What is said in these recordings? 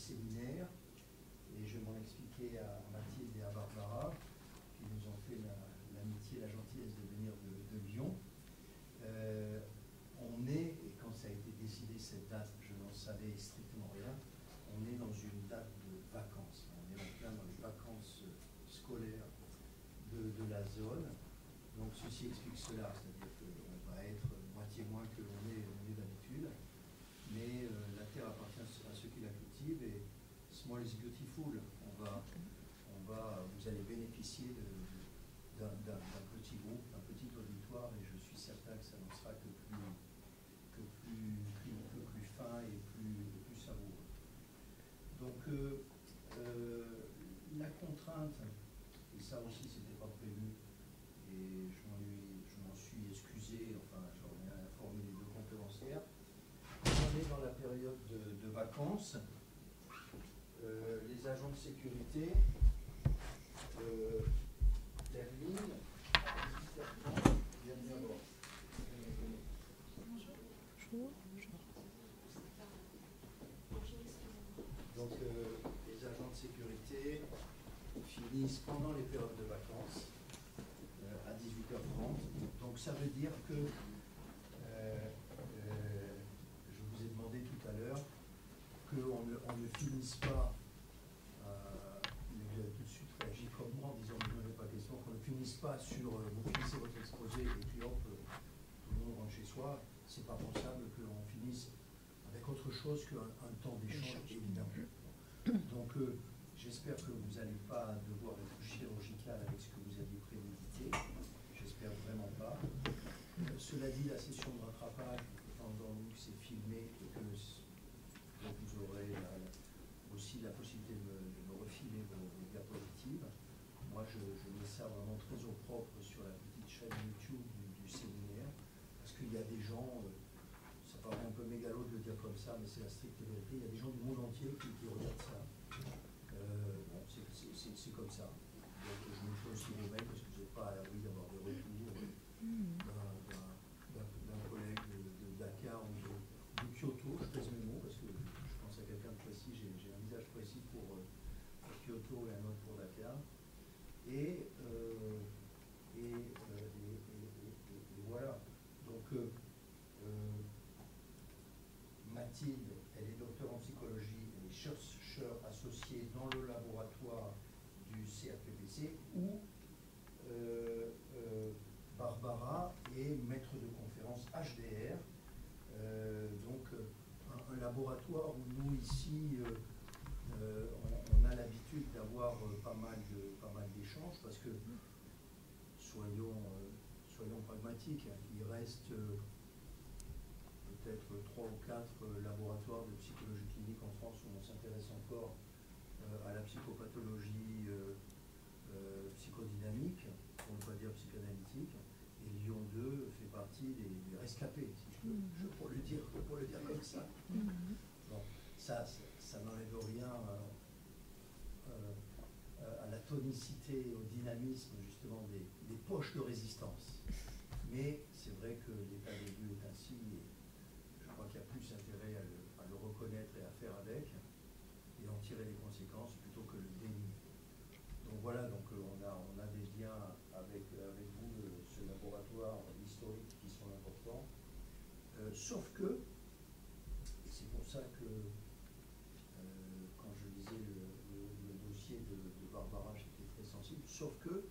séminaire, et je vais m'en expliquer à Mathilde et à Barbara, qui nous ont fait l'amitié et la gentillesse de venir de Lyon. On est, et quand ça a été décidé cette date, je n'en savais strictement rien, on est dans une date de vacances. On est en plein dans les vacances scolaires de la zone. Donc ceci explique cela, c'est-à-dire qu'on va être moitié moins que l'on est d'habitude, mais la terre appartient à ceux qui la cultivent, et small is beautiful. Vous allez bénéficier d'un petit groupe, d'un petit auditoire, et je suis certain que ça n'en sera que plus fin et plus savoureux. Donc la contrainte, et ça aussi c'était pas prévu, et je m'en suis excusé, enfin j'en ai informé les deux conférencières. On est dans la période de vacances. Les agents de sécurité terminent à 18h30. Bienvenue à bord. Donc les agents de sécurité finissent pendant les périodes de vacances à 18h30. Donc ça veut dire que je vous ai demandé tout à l'heure qu'on ne finisse pas, vous avez tout de suite réagi comme moi en disant que vous n'avez pas question, qu'on ne finisse pas sur vous finissez votre exposé et puis hop, tout le monde rentre chez soi. C'est pas pensable qu'on finisse avec autre chose qu'un temps d'échange, évidemment. Donc j'espère que vous n'allez pas devoir être chirurgical avec ce que vous aviez prémédité. J'espère vraiment pas. Cela dit, la session de rattrapage, étant donné que c'est filmé et que donc vous aurez aussi la possibilité de me refiler vos diapositives. Moi, je mets ça vraiment très au propre sur la petite chaîne YouTube du séminaire, parce qu'il y a des gens, ça paraît un peu mégalo de le dire comme ça, mais c'est la stricte vérité, il y a des gens du monde entier qui regardent ça. Bon, c'est comme ça. Donc, je me fais aussi vos mails parce que vous n'êtes pas à l'abri d'avoir des retours d'un collègue de Dakar ou de Kyoto, je pèse mes mots parce que je pense à quelqu'un de précis, j'ai un visage précis pour Kyoto et un autre pour Dakar. Et voilà. Donc, Mathilde, elle est docteur en psychologie, elle est chercheur associée dans le laboratoire du CRPPC, où Barbara est maître de conférence HDR, donc un laboratoire où nous ici on a l'habitude d'avoir pas mal d'échanges, parce que soyons pragmatiques, il reste peut-être 3 ou 4 laboratoires de psychologie clinique en France où on s'intéresse encore à la psychopathologie psychodynamique, pour ne pas dire psychanalytique, et Lyon 2 fait partie des rescapés, si je peux le dire comme ça. Bon, ça n'enlève rien à la tonicité, au dynamisme justement des poches de résistance. Mais c'est vrai que l'état des lieux est ainsi, et je crois qu'il y a plus intérêt à le reconnaître et à faire avec, et en tirer les conséquences plutôt que le dénier. Donc voilà, donc on a des liens avec vous, ce laboratoire historique, qui sont importants. Sauf que, et c'est pour ça que quand je lisais le dossier de Barbara, j'étais très sensible, sauf que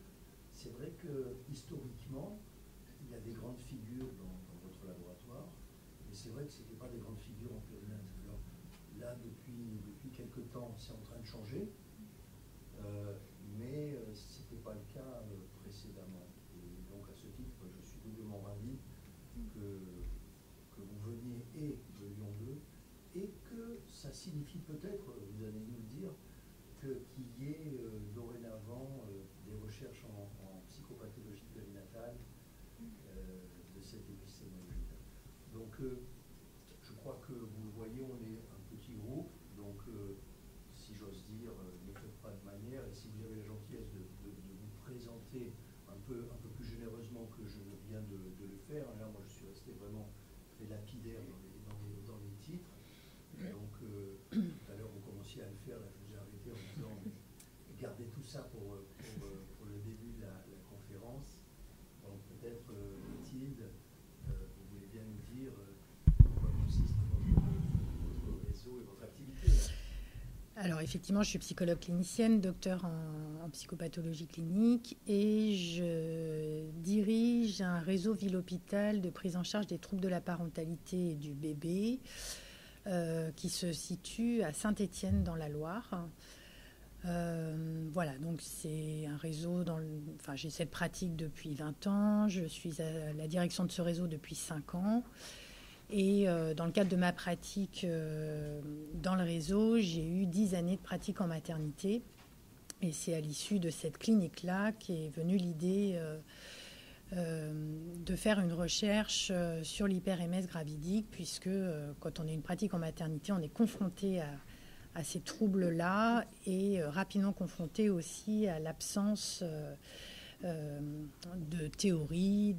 c'est vrai que historiquement, il y a des grandes figures dans votre laboratoire, et c'est vrai que ce n'étaient pas des grandes figures en période. Alors là, depuis quelque temps, c'est en train de changer, mais ce n'était pas le cas précédemment. Et donc à ce titre, je suis doublement ravi que vous veniez et de Lyon 2, et que ça signifie peut-être, vous allez nous le dire, qu'il y ait dorénavant des recherches en psychopathologie périnatale de cette épistémologie. Donc je crois que vous le voyez, on est un petit groupe, donc si j'ose dire, ne faites pas de manière, et si vous avez la gentillesse de vous présenter un peu plus généreusement que je viens de le faire, là moi je suis resté vraiment très lapidaire dans les titres, donc tout à l'heure vous commenciez à Alors effectivement, je suis psychologue clinicienne, docteur en psychopathologie clinique et je dirige un réseau ville-hôpital de prise en charge des troubles de la parentalité et du bébé qui se situe à Saint-Étienne dans la Loire. Voilà, donc c'est un réseau enfin, j'ai cette pratique depuis 20 ans, je suis à la direction de ce réseau depuis 5 ans. Et dans le cadre de ma pratique dans le réseau, j'ai eu 10 années de pratique en maternité. Et c'est à l'issue de cette clinique-là qu'est venue l'idée de faire une recherche sur l'hyper-MS gravidique, puisque quand on a une pratique en maternité, on est confronté à ces troubles-là et rapidement confronté aussi à l'absence de théorie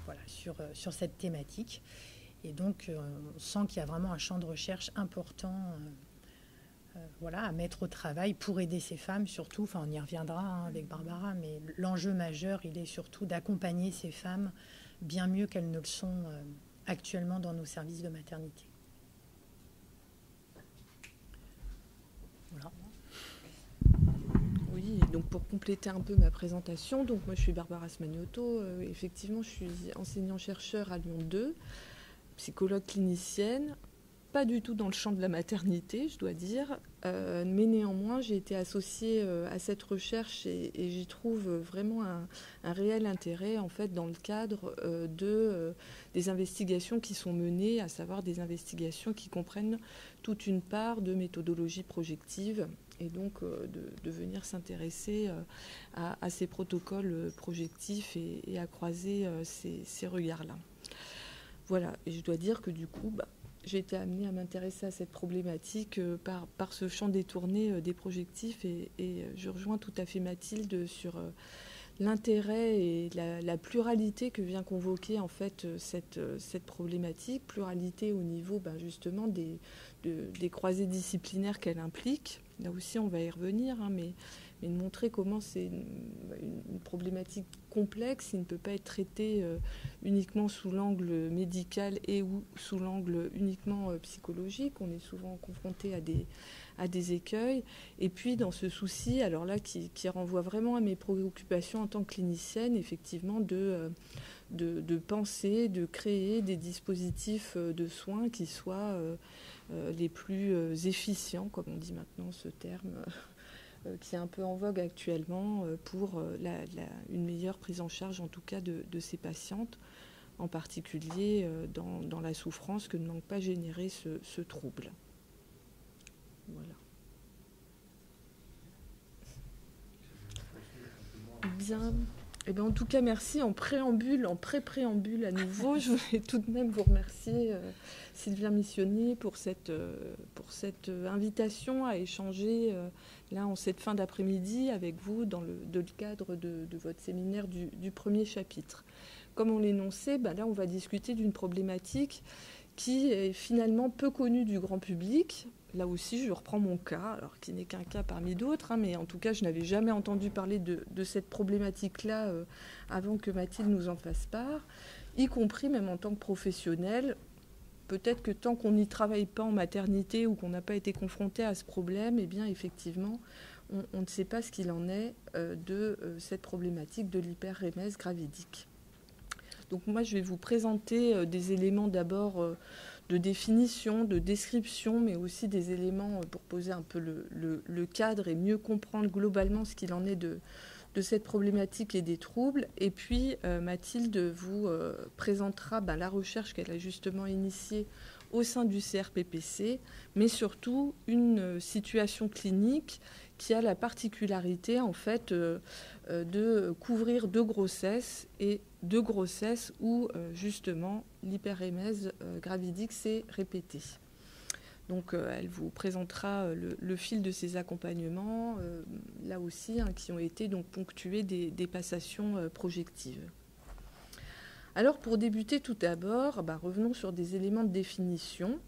voilà, sur cette thématique. Et donc, on sent qu'il y a vraiment un champ de recherche important voilà, à mettre au travail pour aider ces femmes, surtout, enfin, on y reviendra avec Barbara, mais l'enjeu majeur, il est surtout d'accompagner ces femmes bien mieux qu'elles ne le sont actuellement dans nos services de maternité. Voilà. Oui, donc pour compléter un peu ma présentation, donc moi je suis Barbara Smagnoto, effectivement je suis enseignant-chercheur à Lyon 2, psychologue clinicienne, pas du tout dans le champ de la maternité, je dois dire, mais néanmoins j'ai été associée à cette recherche et j'y trouve vraiment un réel intérêt en fait dans le cadre des investigations qui sont menées, à savoir des investigations qui comprennent toute une part de méthodologie projective et donc de venir s'intéresser à ces protocoles projectifs et à croiser ces regards-là. Voilà, et je dois dire que du coup, j'ai été amenée à m'intéresser à cette problématique par ce champ détourné des projectifs et je rejoins tout à fait Mathilde sur l'intérêt et la pluralité que vient convoquer en fait cette problématique, pluralité au niveau justement des croisées disciplinaires qu'elle implique. Là aussi, on va y revenir, mais de montrer comment c'est une problématique complexe, il ne peut pas être traité uniquement sous l'angle médical et ou sous l'angle uniquement psychologique. On est souvent confronté à des écueils. Et puis dans ce souci, alors là, qui renvoie vraiment à mes préoccupations en tant que clinicienne, effectivement, de penser, de créer des dispositifs de soins qui soient les plus efficients, comme on dit maintenant ce terme, qui est un peu en vogue actuellement pour une meilleure prise en charge, en tout cas, de ces patientes, en particulier dans la souffrance que ne manque pas générer ce trouble. Voilà. Bien. Eh bien, en tout cas, merci. En pré-préambule à nouveau, je voulais tout de même vous remercier, Sylvia Missionnier, pour cette invitation à échanger là en cette fin d'après-midi avec vous dans le cadre de votre séminaire du premier chapitre. Comme on l'énonçait, là, on va discuter d'une problématique qui est finalement peu connue du grand public. Là aussi, je reprends mon cas, alors qui n'est qu'un cas parmi d'autres, mais en tout cas, je n'avais jamais entendu parler de cette problématique-là avant que Mathilde nous en fasse part, y compris même en tant que professionnel. Peut-être que tant qu'on n'y travaille pas en maternité ou qu'on n'a pas été confronté à ce problème, eh bien, effectivement, on ne sait pas ce qu'il en est de cette problématique de l'hyper-MS gravidique. Donc moi, je vais vous présenter des éléments d'abord de définition, de description, mais aussi des éléments pour poser un peu le cadre et mieux comprendre globalement ce qu'il en est de cette problématique et des troubles. Et puis Mathilde vous présentera la recherche qu'elle a justement initiée au sein du CRPPC, mais surtout une situation clinique qui a la particularité en fait de couvrir deux grossesses et deux grossesses où justement l'hyperémèse gravidique s'est répétée. Donc elle vous présentera le fil de ces accompagnements, là aussi, qui ont été donc ponctués des passations projectives. Alors pour débuter tout d'abord, revenons sur des éléments de définition.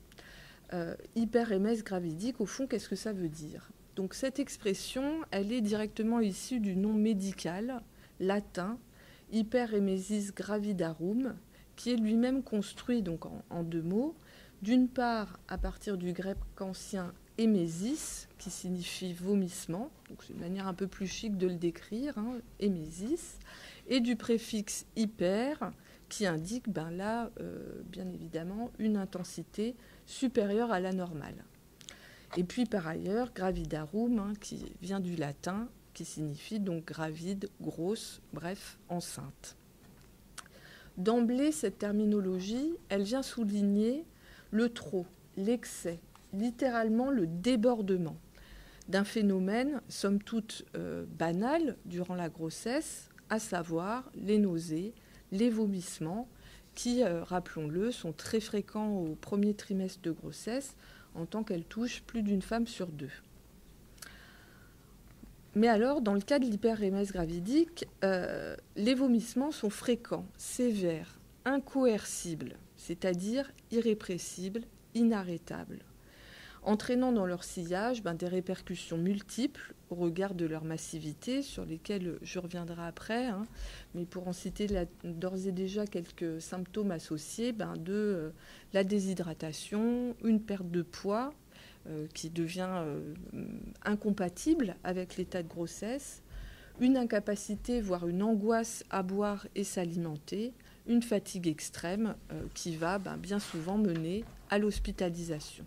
Hyperémèse gravidique, au fond, qu'est-ce que ça veut dire ? Donc cette expression, elle est directement issue du nom médical latin Hyperemesis gravidarum, qui est lui-même construit donc en deux mots. D'une part, à partir du grec ancien émésis, qui signifie vomissement, donc c'est une manière un peu plus chic de le décrire, hein, émésis, et du préfixe hyper, qui indique là, bien évidemment, une intensité supérieure à la normale. Et puis par ailleurs, gravidarum, hein, qui vient du latin, qui signifie donc gravide, grosse, bref, enceinte. D'emblée, cette terminologie, elle vient souligner le trop, l'excès, littéralement le débordement d'un phénomène, somme toute banal, durant la grossesse, à savoir les nausées, les vomissements, qui, rappelons-le, sont très fréquents au premier trimestre de grossesse, en tant qu'elle touche plus d'une femme sur 2. Mais alors, dans le cas de l'hyperémèse gravidique, les vomissements sont fréquents, sévères, incoercibles, c'est-à-dire irrépressibles, inarrêtables, entraînant dans leur sillage des répercussions multiples au regard de leur massivité, sur lesquelles je reviendrai après, hein, mais pour en citer d'ores et déjà quelques symptômes associés, de la déshydratation, une perte de poids, qui devient incompatible avec l'état de grossesse, une incapacité, voire une angoisse à boire et s'alimenter, une fatigue extrême qui va bien souvent mener à l'hospitalisation.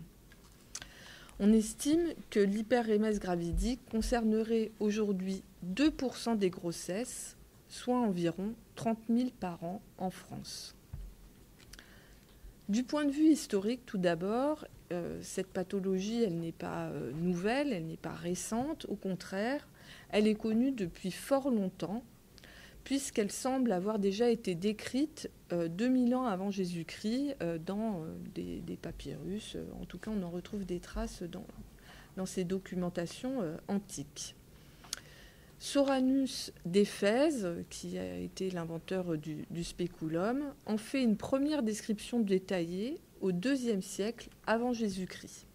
On estime que l'hyperémèse gravidique concernerait aujourd'hui 2% des grossesses, soit environ 30 000 par an en France. Du point de vue historique, tout d'abord, cette pathologie, elle n'est pas nouvelle, elle n'est pas récente. Au contraire, elle est connue depuis fort longtemps, puisqu'elle semble avoir déjà été décrite 2000 ans avant Jésus-Christ dans des papyrus. En tout cas, on en retrouve des traces dans ces documentations antiques. Soranus d'Éphèse, qui a été l'inventeur du spéculum, en fait une première description détaillée au IIe siècle avant Jésus-Christ.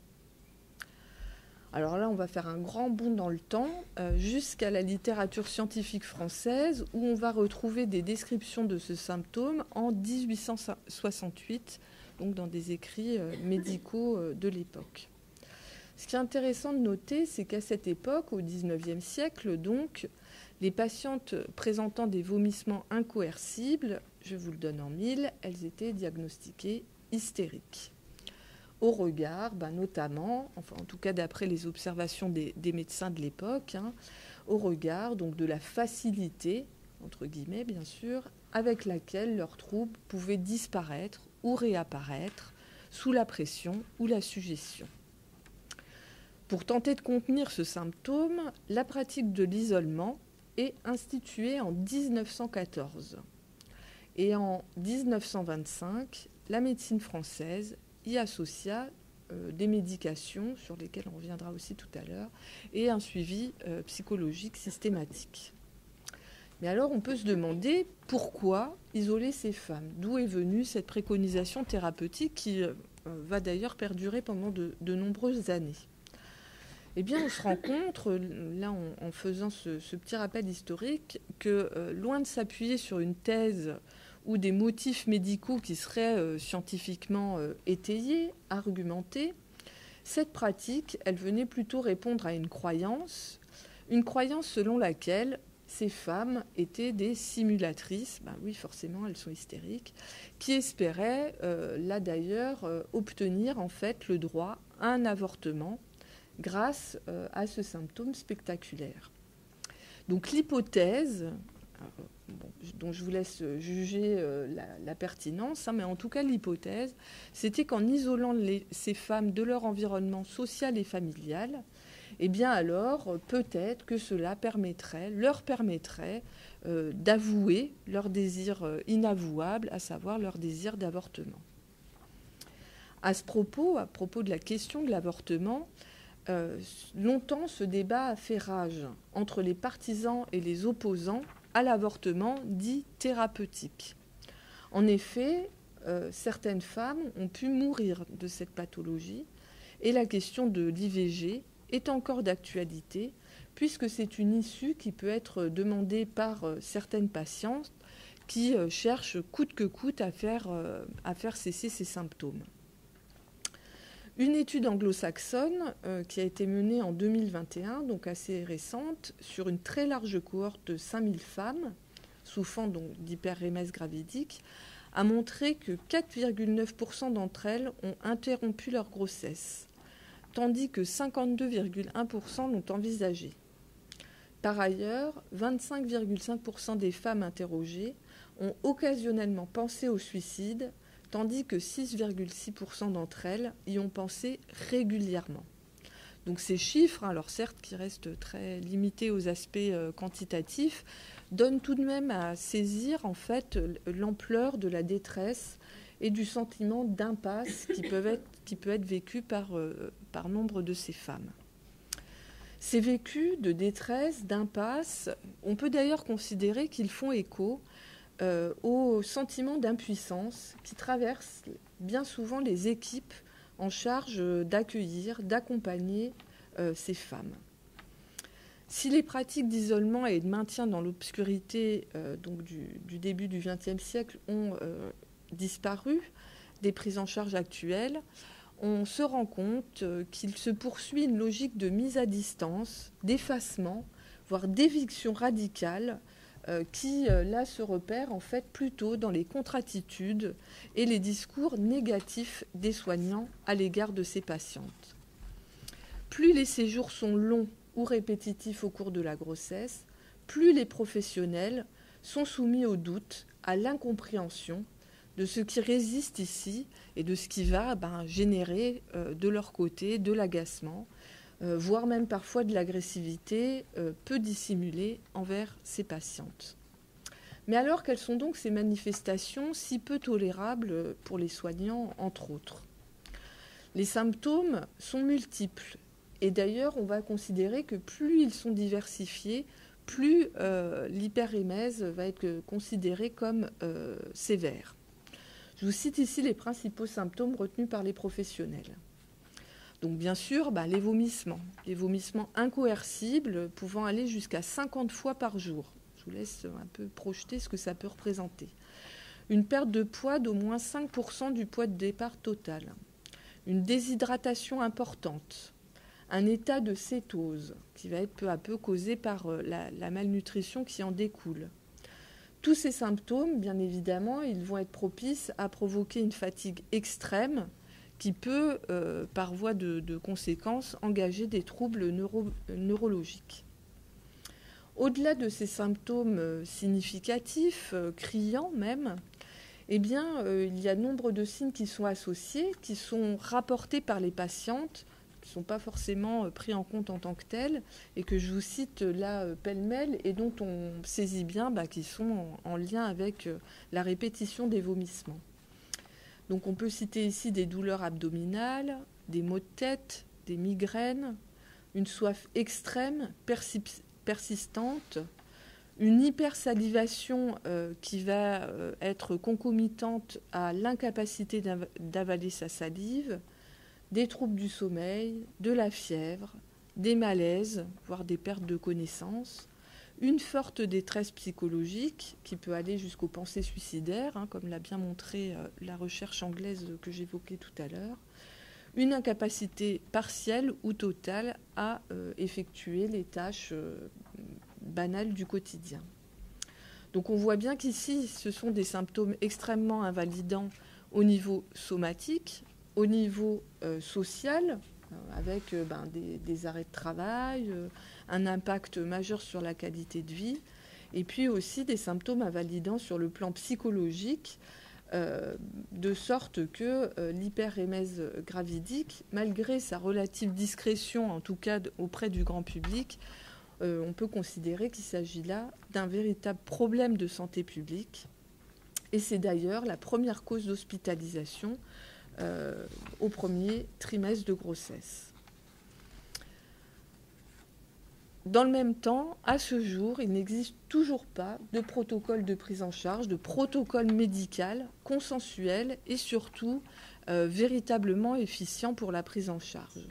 Alors là, on va faire un grand bond dans le temps, jusqu'à la littérature scientifique française, où on va retrouver des descriptions de ce symptôme en 1868, donc dans des écrits médicaux de l'époque. Ce qui est intéressant de noter, c'est qu'à cette époque, au XIXe siècle, donc, les patientes présentant des vomissements incoercibles, je vous le donne en mille, elles étaient diagnostiquées hystériques. Au regard, notamment, enfin en tout cas d'après les observations des médecins de l'époque, au regard donc de la facilité, entre guillemets bien sûr, avec laquelle leurs troubles pouvaient disparaître ou réapparaître sous la pression ou la suggestion. Pour tenter de contenir ce symptôme, la pratique de l'isolement est instituée en 1914. Et en 1925, la médecine française y associa des médications, sur lesquelles on reviendra aussi tout à l'heure, et un suivi psychologique systématique. Mais alors, on peut se demander pourquoi isoler ces femmes. D'où est venue cette préconisation thérapeutique qui va d'ailleurs perdurer pendant de nombreuses années. Eh bien, on se rend compte, là, en faisant ce petit rappel historique, que loin de s'appuyer sur une thèse ou des motifs médicaux qui seraient scientifiquement étayés, argumentés, cette pratique, elle venait plutôt répondre à une croyance selon laquelle ces femmes étaient des simulatrices, oui, forcément, elles sont hystériques, qui espéraient, là d'ailleurs, obtenir en fait le droit à un avortement grâce à ce symptôme spectaculaire. Donc l'hypothèse, dont je vous laisse juger la pertinence, mais en tout cas l'hypothèse, c'était qu'en isolant ces femmes de leur environnement social et familial, eh bien alors peut-être que cela leur permettrait d'avouer leur désir inavouable, à savoir leur désir d'avortement. À propos de la question de l'avortement, longtemps ce débat a fait rage entre les partisans et les opposants à l'avortement dit thérapeutique. En effet, certaines femmes ont pu mourir de cette pathologie et la question de l'IVG est encore d'actualité puisque c'est une issue qui peut être demandée par certaines patientes qui cherchent coûte que coûte à faire cesser ces symptômes. Une étude anglo-saxonne qui a été menée en 2021, donc assez récente, sur une très large cohorte de 5000 femmes souffrant d'hyperémèse gravidique, a montré que 4,9% d'entre elles ont interrompu leur grossesse, tandis que 52,1% l'ont envisagé. Par ailleurs, 25,5% des femmes interrogées ont occasionnellement pensé au suicide, tandis que 6,6% d'entre elles y ont pensé régulièrement. Donc ces chiffres, alors certes qui restent très limités aux aspects quantitatifs, donnent tout de même à saisir en fait l'ampleur de la détresse et du sentiment d'impasse qui peut être vécu par nombre de ces femmes. Ces vécus de détresse, d'impasse, on peut d'ailleurs considérer qu'ils font écho au sentiment d'impuissance qui traverse bien souvent les équipes en charge d'accueillir, d'accompagner ces femmes. Si les pratiques d'isolement et de maintien dans l'obscurité du début du XXe siècle ont disparu des prises en charge actuelles, on se rend compte qu'il se poursuit une logique de mise à distance, d'effacement, voire d'éviction radicale qui, là, se repère en fait plutôt dans les contre-attitudes et les discours négatifs des soignants à l'égard de ces patientes. Plus les séjours sont longs ou répétitifs au cours de la grossesse, plus les professionnels sont soumis au doute, à l'incompréhension de ce qui résiste ici et de ce qui va générer de leur côté de l'agacement, voire même parfois de l'agressivité peu dissimulée envers ces patientes. Mais alors, quelles sont donc ces manifestations si peu tolérables pour les soignants, entre autres ? Les symptômes sont multiples. Et d'ailleurs, on va considérer que plus ils sont diversifiés, plus l'hyperémèse va être considérée comme sévère. Je vous cite ici les principaux symptômes retenus par les professionnels. Donc bien sûr, les vomissements incoercibles pouvant aller jusqu'à 50 fois par jour. Je vous laisse un peu projeter ce que ça peut représenter. Une perte de poids d'au moins 5% du poids de départ total. Une déshydratation importante. Un état de cétose qui va être peu à peu causé par la malnutrition qui en découle. Tous ces symptômes, bien évidemment, ils vont être propices à provoquer une fatigue extrême qui peut, par voie de conséquence, engager des troubles neurologiques. Au-delà de ces symptômes significatifs, criants même, il y a nombre de signes qui sont associés, qui sont rapportés par les patientes, qui ne sont pas forcément pris en compte en tant que tels, et que je vous cite là pêle-mêle, et dont on saisit bien qu'ils sont en lien avec la répétition des vomissements. Donc on peut citer ici des douleurs abdominales, des maux de tête, des migraines, une soif extrême, persistante, une hypersalivation qui va être concomitante à l'incapacité d'avaler sa salive, des troubles du sommeil, de la fièvre, des malaises, voire des pertes de connaissance, une forte détresse psychologique qui peut aller jusqu'aux pensées suicidaires, comme l'a bien montré la recherche anglaise que j'évoquais tout à l'heure, une incapacité partielle ou totale à effectuer les tâches banales du quotidien. Donc on voit bien qu'ici, ce sont des symptômes extrêmement invalidants au niveau somatique, au niveau social, avec des arrêts de travail, un impact majeur sur la qualité de vie, et puis aussi des symptômes invalidants sur le plan psychologique, de sorte que l'hyperémèse gravidique, malgré sa relative discrétion, en tout cas auprès du grand public, on peut considérer qu'il s'agit là d'un véritable problème de santé publique. Et c'est d'ailleurs la première cause d'hospitalisation au premier trimestre de grossesse. Dans le même temps, à ce jour, il n'existe toujours pas de protocole de prise en charge, de protocole médical consensuel et surtout véritablement efficient pour la prise en charge.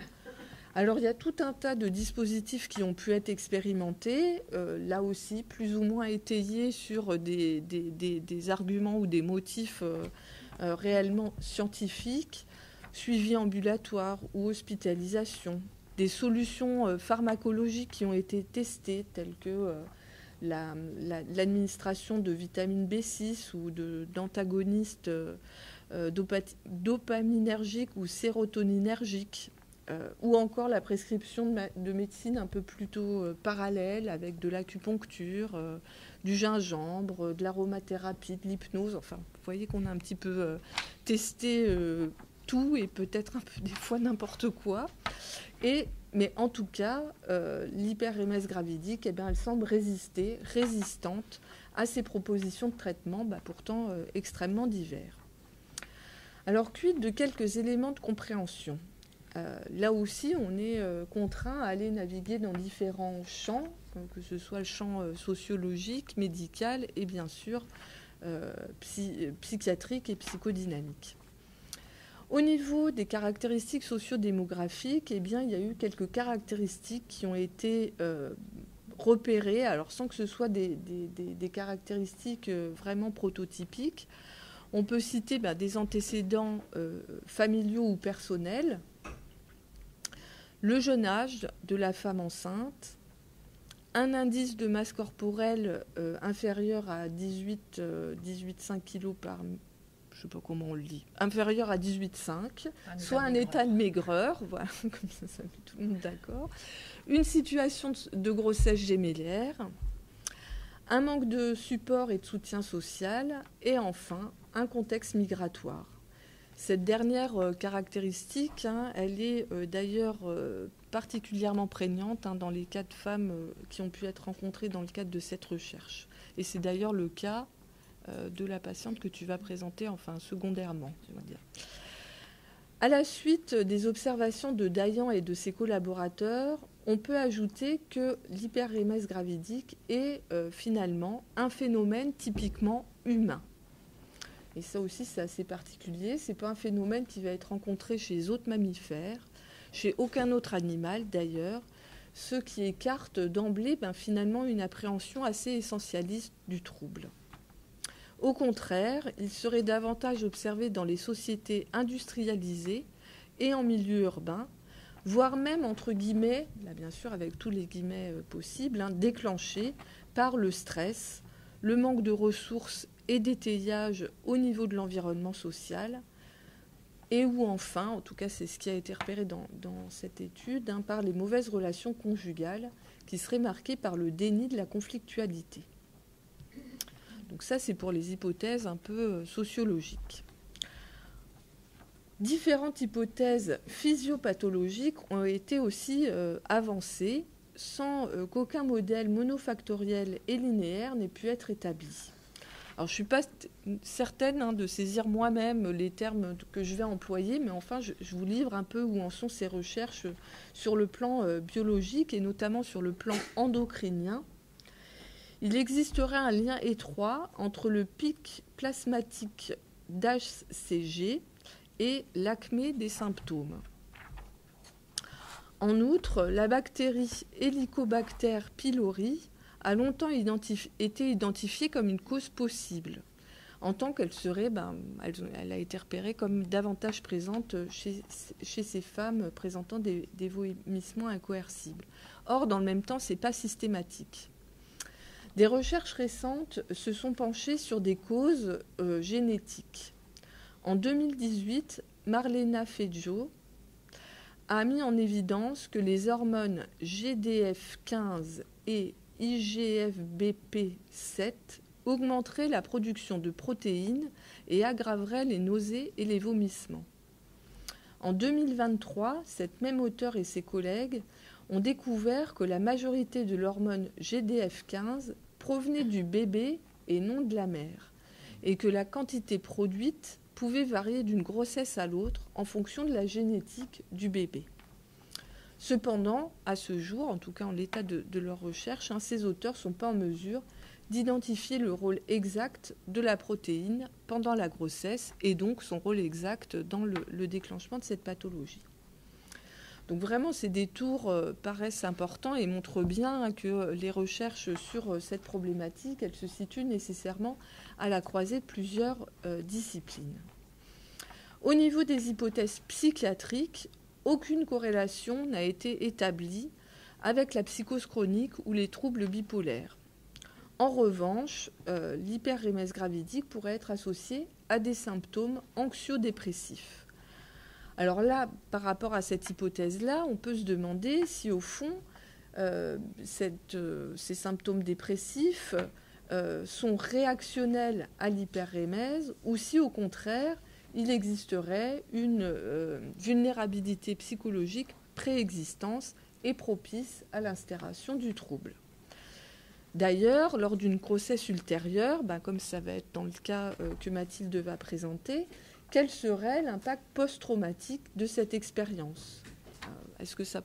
Alors il y a tout un tas de dispositifs qui ont pu être expérimentés, là aussi plus ou moins étayés sur des arguments ou des motifs réellement scientifiques. suivi ambulatoire ou hospitalisation, des solutions pharmacologiques qui ont été testées, telles que l'administration de vitamine B6 ou d'antagonistes dopaminergiques ou sérotoninergiques, ou encore la prescription de médecine un peu plutôt parallèle avec de l'acupuncture, du gingembre, de l'aromathérapie, de l'hypnose. Enfin, vous voyez qu'on a un petit peu testé tout et peut-être un peu des fois n'importe quoi. Mais en tout cas, l'hyperémèse gravidique, eh bien, elle semble résistante à ces propositions de traitement, pourtant extrêmement divers. Alors, quid de quelques éléments de compréhension ? Là aussi, on est contraint à aller naviguer dans différents champs, que ce soit le champ sociologique, médical et bien sûr psychiatrique et psychodynamique. Au niveau des caractéristiques sociodémographiques, eh bien, il y a eu quelques caractéristiques qui ont été repérées, alors sans que ce soit des caractéristiques vraiment prototypiques. On peut citer des antécédents familiaux ou personnels, le jeune âge de la femme enceinte, un indice de masse corporelle inférieur à 18,5 kg par... Je ne sais pas comment on le dit, inférieur à 18,5, soit un état de maigreur, voilà, comme ça met tout le monde d'accord, une situation de grossesse gémellaire, un manque de support et de soutien social, et enfin, un contexte migratoire. Cette dernière caractéristique, elle est d'ailleurs particulièrement prégnante dans les cas de femmes qui ont pu être rencontrées dans le cadre de cette recherche. Et c'est d'ailleurs le cas de la patiente que tu vas présenter, enfin secondairement, je veux dire. À la suite des observations de Dayan et de ses collaborateurs, on peut ajouter que l'hyperémèse gravidique est finalement un phénomène typiquement humain. Et ça aussi, c'est assez particulier. Ce n'est pas un phénomène qui va être rencontré chez les autres mammifères, chez aucun autre animal d'ailleurs, ce qui écarte d'emblée finalement une appréhension assez essentialiste du trouble. Au contraire, il serait davantage observé dans les sociétés industrialisées et en milieu urbain, voire même, entre guillemets, là bien sûr avec tous les guillemets possibles, déclenché par le stress, le manque de ressources et d'étayage au niveau de l'environnement social, et ou enfin, en tout cas c'est ce qui a été repéré dans cette étude, par les mauvaises relations conjugales qui seraient marquées par le déni de la conflictualité. Donc ça, c'est pour les hypothèses un peu sociologiques. Différentes hypothèses physiopathologiques ont été aussi avancées sans qu'aucun modèle monofactoriel et linéaire n'ait pu être établi. Alors, je ne suis pas certaine de saisir moi-même les termes que je vais employer, mais enfin, je vous livre un peu où en sont ces recherches sur le plan biologique et notamment sur le plan endocrinien. Il existerait un lien étroit entre le pic plasmatique d'HCG et l'acmé des symptômes. En outre, la bactérie Helicobacter pylori a longtemps été identifiée comme une cause possible, en tant qu'elle serait, elle a été repérée comme davantage présente chez ces femmes présentant des vomissements incoercibles. Or, dans le même temps, ce n'est pas systématique. Des recherches récentes se sont penchées sur des causes génétiques. En 2018, Marlena Feggio a mis en évidence que les hormones GDF15 et IGF-BP7 augmenteraient la production de protéines et aggraveraient les nausées et les vomissements. En 2023, cette même auteure et ses collègues ont découvert que la majorité de l'hormone GDF15 provenait du bébé et non de la mère, et que la quantité produite pouvait varier d'une grossesse à l'autre en fonction de la génétique du bébé. Cependant, à ce jour, en tout cas en l'état de leur recherche, ces auteurs ne sont pas en mesure d'identifier le rôle exact de la protéine pendant la grossesse et donc son rôle exact dans le déclenchement de cette pathologie. Donc vraiment, ces détours paraissent importants et montrent bien que les recherches sur cette problématique, elles se situent nécessairement à la croisée de plusieurs disciplines. Au niveau des hypothèses psychiatriques, aucune corrélation n'a été établie avec la psychose chronique ou les troubles bipolaires. En revanche, l'hyperrémèse gravidique pourrait être associée à des symptômes anxio-dépressifs. Alors là, par rapport à cette hypothèse-là, on peut se demander si au fond, ces symptômes dépressifs sont réactionnels à l'hyperrémèse ou si au contraire, il existerait une vulnérabilité psychologique préexistante et propice à l'instauration du trouble. D'ailleurs, lors d'une grossesse ultérieure, comme ça va être dans le cas que Mathilde va présenter, quel serait l'impact post-traumatique de cette expérience ? Est-ce que ça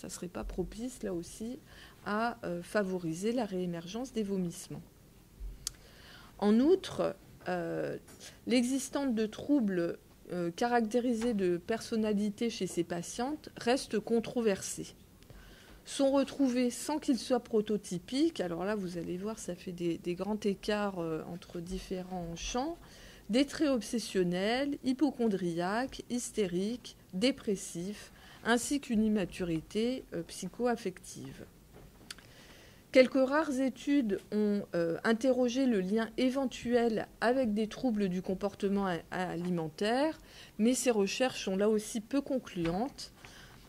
ne serait pas propice, là aussi, à favoriser la réémergence des vomissements ? En outre, l'existence de troubles caractérisés de personnalité chez ces patientes reste controversée. Sont retrouvés sans qu'ils soient prototypiques, alors là vous allez voir ça fait des grands écarts entre différents champs, des traits obsessionnels, hypochondriaques, hystériques, dépressifs, ainsi qu'une immaturité psycho-affective. Quelques rares études ont interrogé le lien éventuel avec des troubles du comportement alimentaire, mais ces recherches sont là aussi peu concluantes.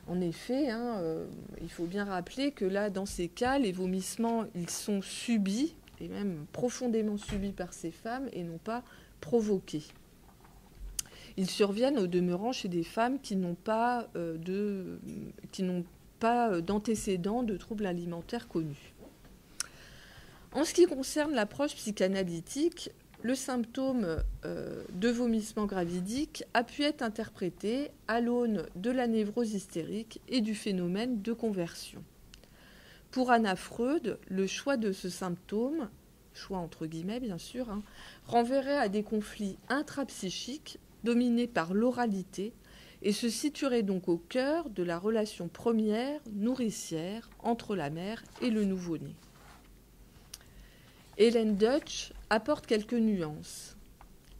En effet, il faut bien rappeler que là, dans ces cas, les vomissements, ils sont subis, et même profondément subis par ces femmes, et non pas provoqués. Ils surviennent au demeurant chez des femmes qui n'ont pas d'antécédents de troubles alimentaires connus. En ce qui concerne l'approche psychanalytique, le symptôme de vomissement gravidique a pu être interprété à l'aune de la névrose hystérique et du phénomène de conversion. Pour Anna Freud, le choix de ce symptôme, choix entre guillemets bien sûr, renverrait à des conflits intrapsychiques dominés par l'oralité et se situerait donc au cœur de la relation première nourricière entre la mère et le nouveau-né. Hélène Deutsch apporte quelques nuances.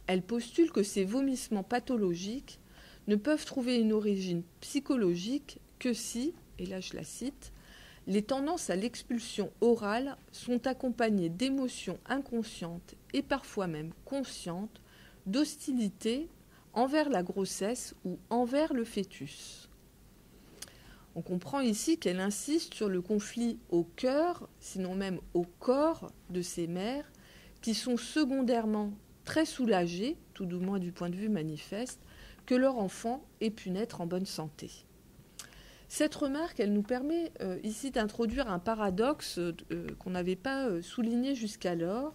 Elle postule que ces vomissements pathologiques ne peuvent trouver une origine psychologique que si, et là je la cite, les tendances à l'expulsion orale sont accompagnées d'émotions inconscientes et parfois même conscientes d'hostilité envers la grossesse ou envers le fœtus. On comprend ici qu'elle insiste sur le conflit au cœur, sinon même au corps de ces mères, qui sont secondairement très soulagées, tout du moins du point de vue manifeste, que leur enfant ait pu naître en bonne santé. Cette remarque, elle nous permet ici d'introduire un paradoxe qu'on n'avait pas souligné jusqu'alors,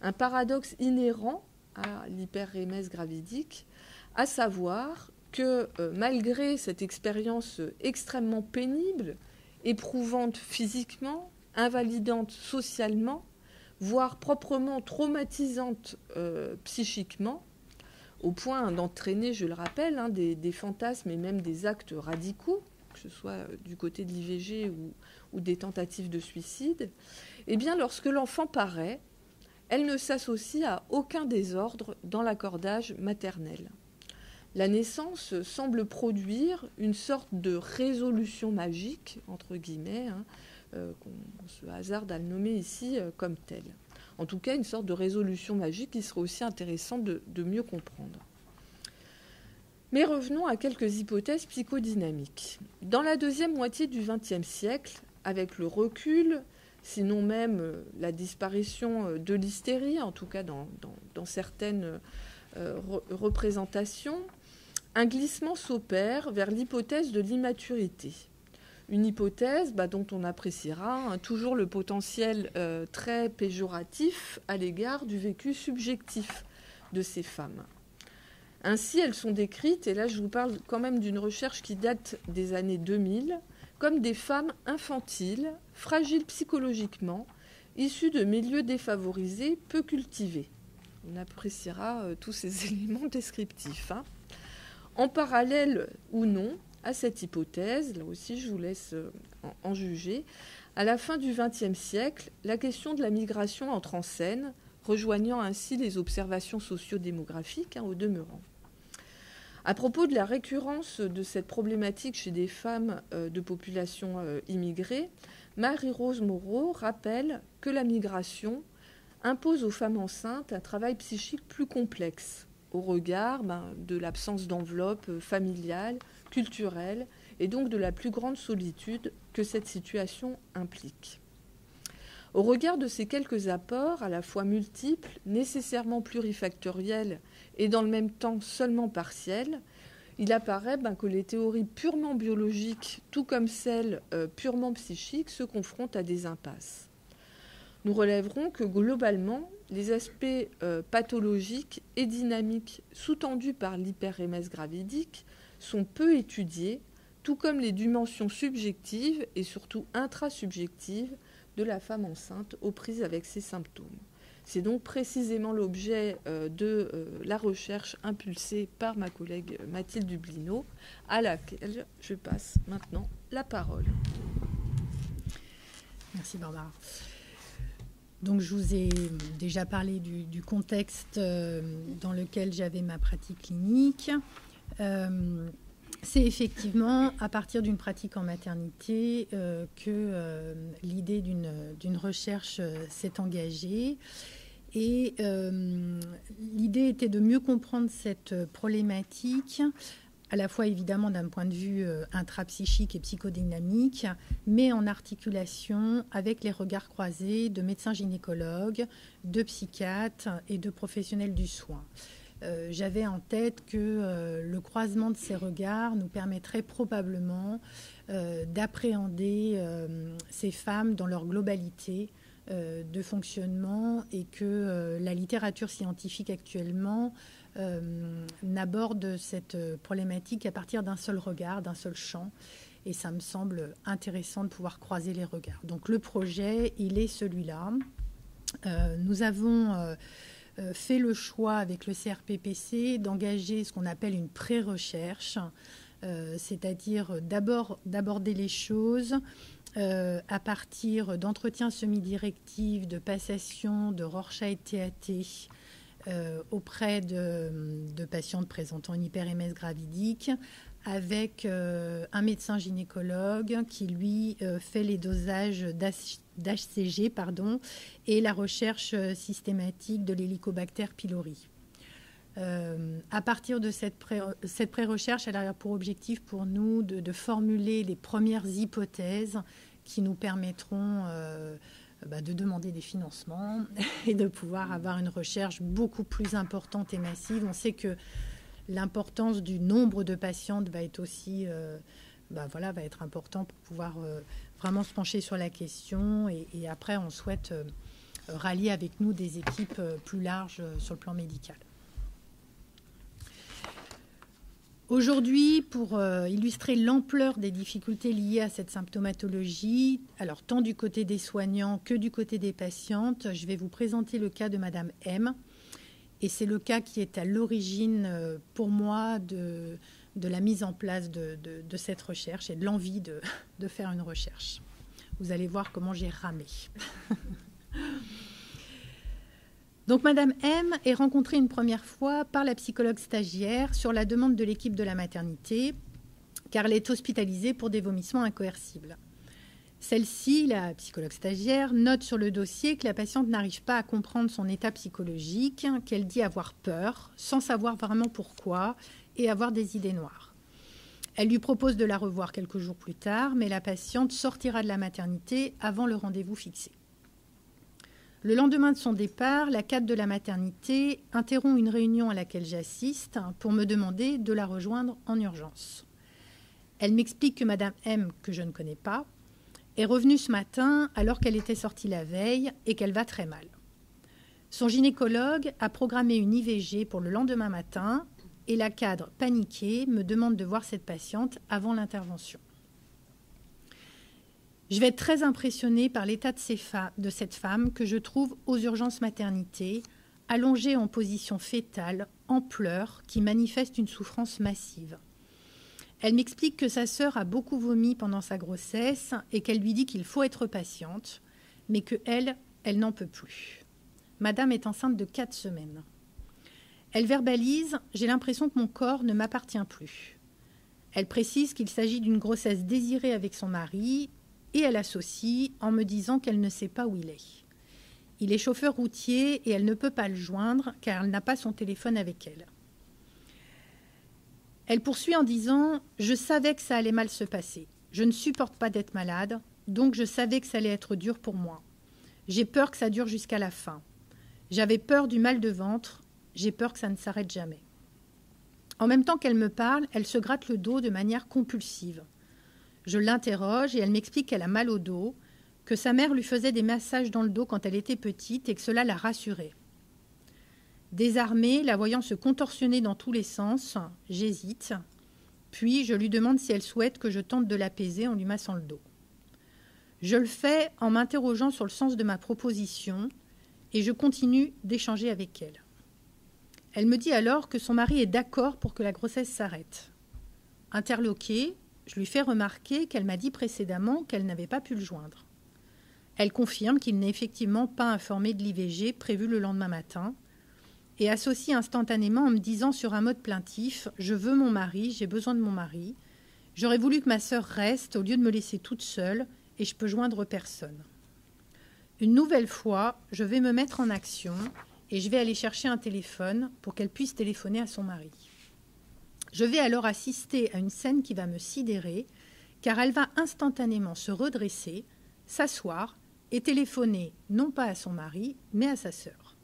un paradoxe inhérent à l'hyperrémèse gravidique, à savoir que malgré cette expérience extrêmement pénible, éprouvante physiquement, invalidante socialement, voire proprement traumatisante psychiquement, au point d'entraîner, je le rappelle, des fantasmes et même des actes radicaux, que ce soit du côté de l'IVG ou des tentatives de suicide, eh bien, lorsque l'enfant paraît, elle ne s'associe à aucun désordre dans l'accordage maternel. La naissance semble produire une sorte de résolution magique, entre guillemets, qu'on se hasarde à le nommer ici comme telle. En tout cas, une sorte de résolution magique qui serait aussi intéressant de mieux comprendre. Mais revenons à quelques hypothèses psychodynamiques. Dans la deuxième moitié du XXe siècle, avec le recul, sinon même la disparition de l'hystérie, en tout cas dans certaines représentations, un glissement s'opère vers l'hypothèse de l'immaturité. Une hypothèse dont on appréciera toujours le potentiel très péjoratif à l'égard du vécu subjectif de ces femmes. Ainsi, elles sont décrites, et là je vous parle quand même d'une recherche qui date des années 2000, comme des femmes infantiles, fragiles psychologiquement, issues de milieux défavorisés, peu cultivés. On appréciera tous ces éléments descriptifs. En parallèle ou non à cette hypothèse, là aussi je vous laisse en juger, à la fin du XXe siècle, la question de la migration entre en scène, rejoignant ainsi les observations sociodémographiques au demeurant. À propos de la récurrence de cette problématique chez des femmes de population immigrée, Marie-Rose Moreau rappelle que la migration impose aux femmes enceintes un travail psychique plus complexe, au regard de l'absence d'enveloppe familiale, culturelle, et donc de la plus grande solitude que cette situation implique. Au regard de ces quelques apports, à la fois multiples, nécessairement plurifactoriels et dans le même temps seulement partiels, il apparaît que les théories purement biologiques, tout comme celles purement psychiques, se confrontent à des impasses. Nous relèverons que globalement, les aspects pathologiques et dynamiques sous-tendus par l'hyperémèse gravidique sont peu étudiés, tout comme les dimensions subjectives et surtout intrasubjectives de la femme enceinte aux prises avec ces symptômes. C'est donc précisément l'objet de la recherche impulsée par ma collègue Mathilde Dublino, à laquelle je passe maintenant la parole. Merci Barbara. Donc je vous ai déjà parlé du contexte dans lequel j'avais ma pratique clinique. C'est effectivement à partir d'une pratique en maternité que l'idée d'une recherche s'est engagée. Et l'idée était de mieux comprendre cette problématique, à la fois évidemment d'un point de vue intrapsychique et psychodynamique, mais en articulation avec les regards croisés de médecins gynécologues, de psychiatres et de professionnels du soin. J'avais en tête que le croisement de ces regards nous permettrait probablement d'appréhender ces femmes dans leur globalité de fonctionnement, et que la littérature scientifique actuellement n'aborde cette problématique qu'à partir d'un seul regard, d'un seul champ. Et ça me semble intéressant de pouvoir croiser les regards. Donc le projet, il est celui-là. Nous avons fait le choix avec le CRPPC d'engager ce qu'on appelle une pré-recherche, c'est-à-dire d'abord d'aborder les choses à partir d'entretiens semi-directifs, de passation de Rorschach et TAT auprès de patientes présentant une hyperémèse gravidique, avec un médecin gynécologue qui, lui, fait les dosages d'HCG et la recherche systématique de l'Helicobacter pylori. À partir de cette pré-recherche, elle a pour objectif pour nous de formuler les premières hypothèses qui nous permettront de demander des financements et de pouvoir avoir une recherche beaucoup plus importante et massive. On sait que l'importance du nombre de patientes va être aussi va être important pour pouvoir vraiment se pencher sur la question. Et après, on souhaite rallier avec nous des équipes plus larges sur le plan médical. Aujourd'hui, pour illustrer l'ampleur des difficultés liées à cette symptomatologie, alors tant du côté des soignants que du côté des patientes, je vais vous présenter le cas de Madame M. Et c'est le cas qui est à l'origine, pour moi, de la mise en place de cette recherche et de l'envie de faire une recherche. Vous allez voir comment j'ai ramé. Donc, Madame M est rencontrée une première fois par la psychologue stagiaire sur la demande de l'équipe de la maternité, car elle est hospitalisée pour des vomissements incoercibles. Celle-ci, la psychologue stagiaire, note sur le dossier que la patiente n'arrive pas à comprendre son état psychologique, qu'elle dit avoir peur, sans savoir vraiment pourquoi, et avoir des idées noires. Elle lui propose de la revoir quelques jours plus tard, mais la patiente sortira de la maternité avant le rendez-vous fixé. Le lendemain de son départ, la cadre de la maternité interrompt une réunion à laquelle j'assiste pour me demander de la rejoindre en urgence. Elle m'explique que Madame M, que je ne connais pas, est revenue ce matin alors qu'elle était sortie la veille et qu'elle va très mal. Son gynécologue a programmé une IVG pour le lendemain matin et la cadre, paniquée, me demande de voir cette patiente avant l'intervention. Je vais être très impressionnée par l'état de cette femme que je trouve aux urgences maternité, allongée en position fétale, en pleurs, qui manifeste une souffrance massive. Elle m'explique que sa sœur a beaucoup vomi pendant sa grossesse et qu'elle lui dit qu'il faut être patiente, mais qu'elle n'en peut plus. Madame est enceinte de 4 semaines. Elle verbalise « J'ai l'impression que mon corps ne m'appartient plus ». Elle précise qu'il s'agit d'une grossesse désirée avec son mari et elle associe en me disant qu'elle ne sait pas où il est. Il est chauffeur routier et elle ne peut pas le joindre car elle n'a pas son téléphone avec elle. Elle poursuit en disant « Je savais que ça allait mal se passer. Je ne supporte pas d'être malade, donc je savais que ça allait être dur pour moi. J'ai peur que ça dure jusqu'à la fin. J'avais peur du mal de ventre, j'ai peur que ça ne s'arrête jamais. » En même temps qu'elle me parle, elle se gratte le dos de manière compulsive. Je l'interroge et elle m'explique qu'elle a mal au dos, que sa mère lui faisait des massages dans le dos quand elle était petite et que cela la rassurait. Désarmée, la voyant se contorsionner dans tous les sens, j'hésite, puis je lui demande si elle souhaite que je tente de l'apaiser en lui massant le dos. Je le fais en m'interrogeant sur le sens de ma proposition et je continue d'échanger avec elle. Elle me dit alors que son mari est d'accord pour que la grossesse s'arrête. Interloquée, je lui fais remarquer qu'elle m'a dit précédemment qu'elle n'avait pas pu le joindre. Elle confirme qu'il n'est effectivement pas informé de l'IVG prévu le lendemain matin et associe instantanément en me disant sur un mode plaintif « Je veux mon mari, j'ai besoin de mon mari. J'aurais voulu que ma sœur reste au lieu de me laisser toute seule et je peux joindre personne. » Une nouvelle fois, je vais me mettre en action et je vais aller chercher un téléphone pour qu'elle puisse téléphoner à son mari. Je vais alors assister à une scène qui va me sidérer car elle va instantanément se redresser, s'asseoir et téléphoner non pas à son mari mais à sa sœur.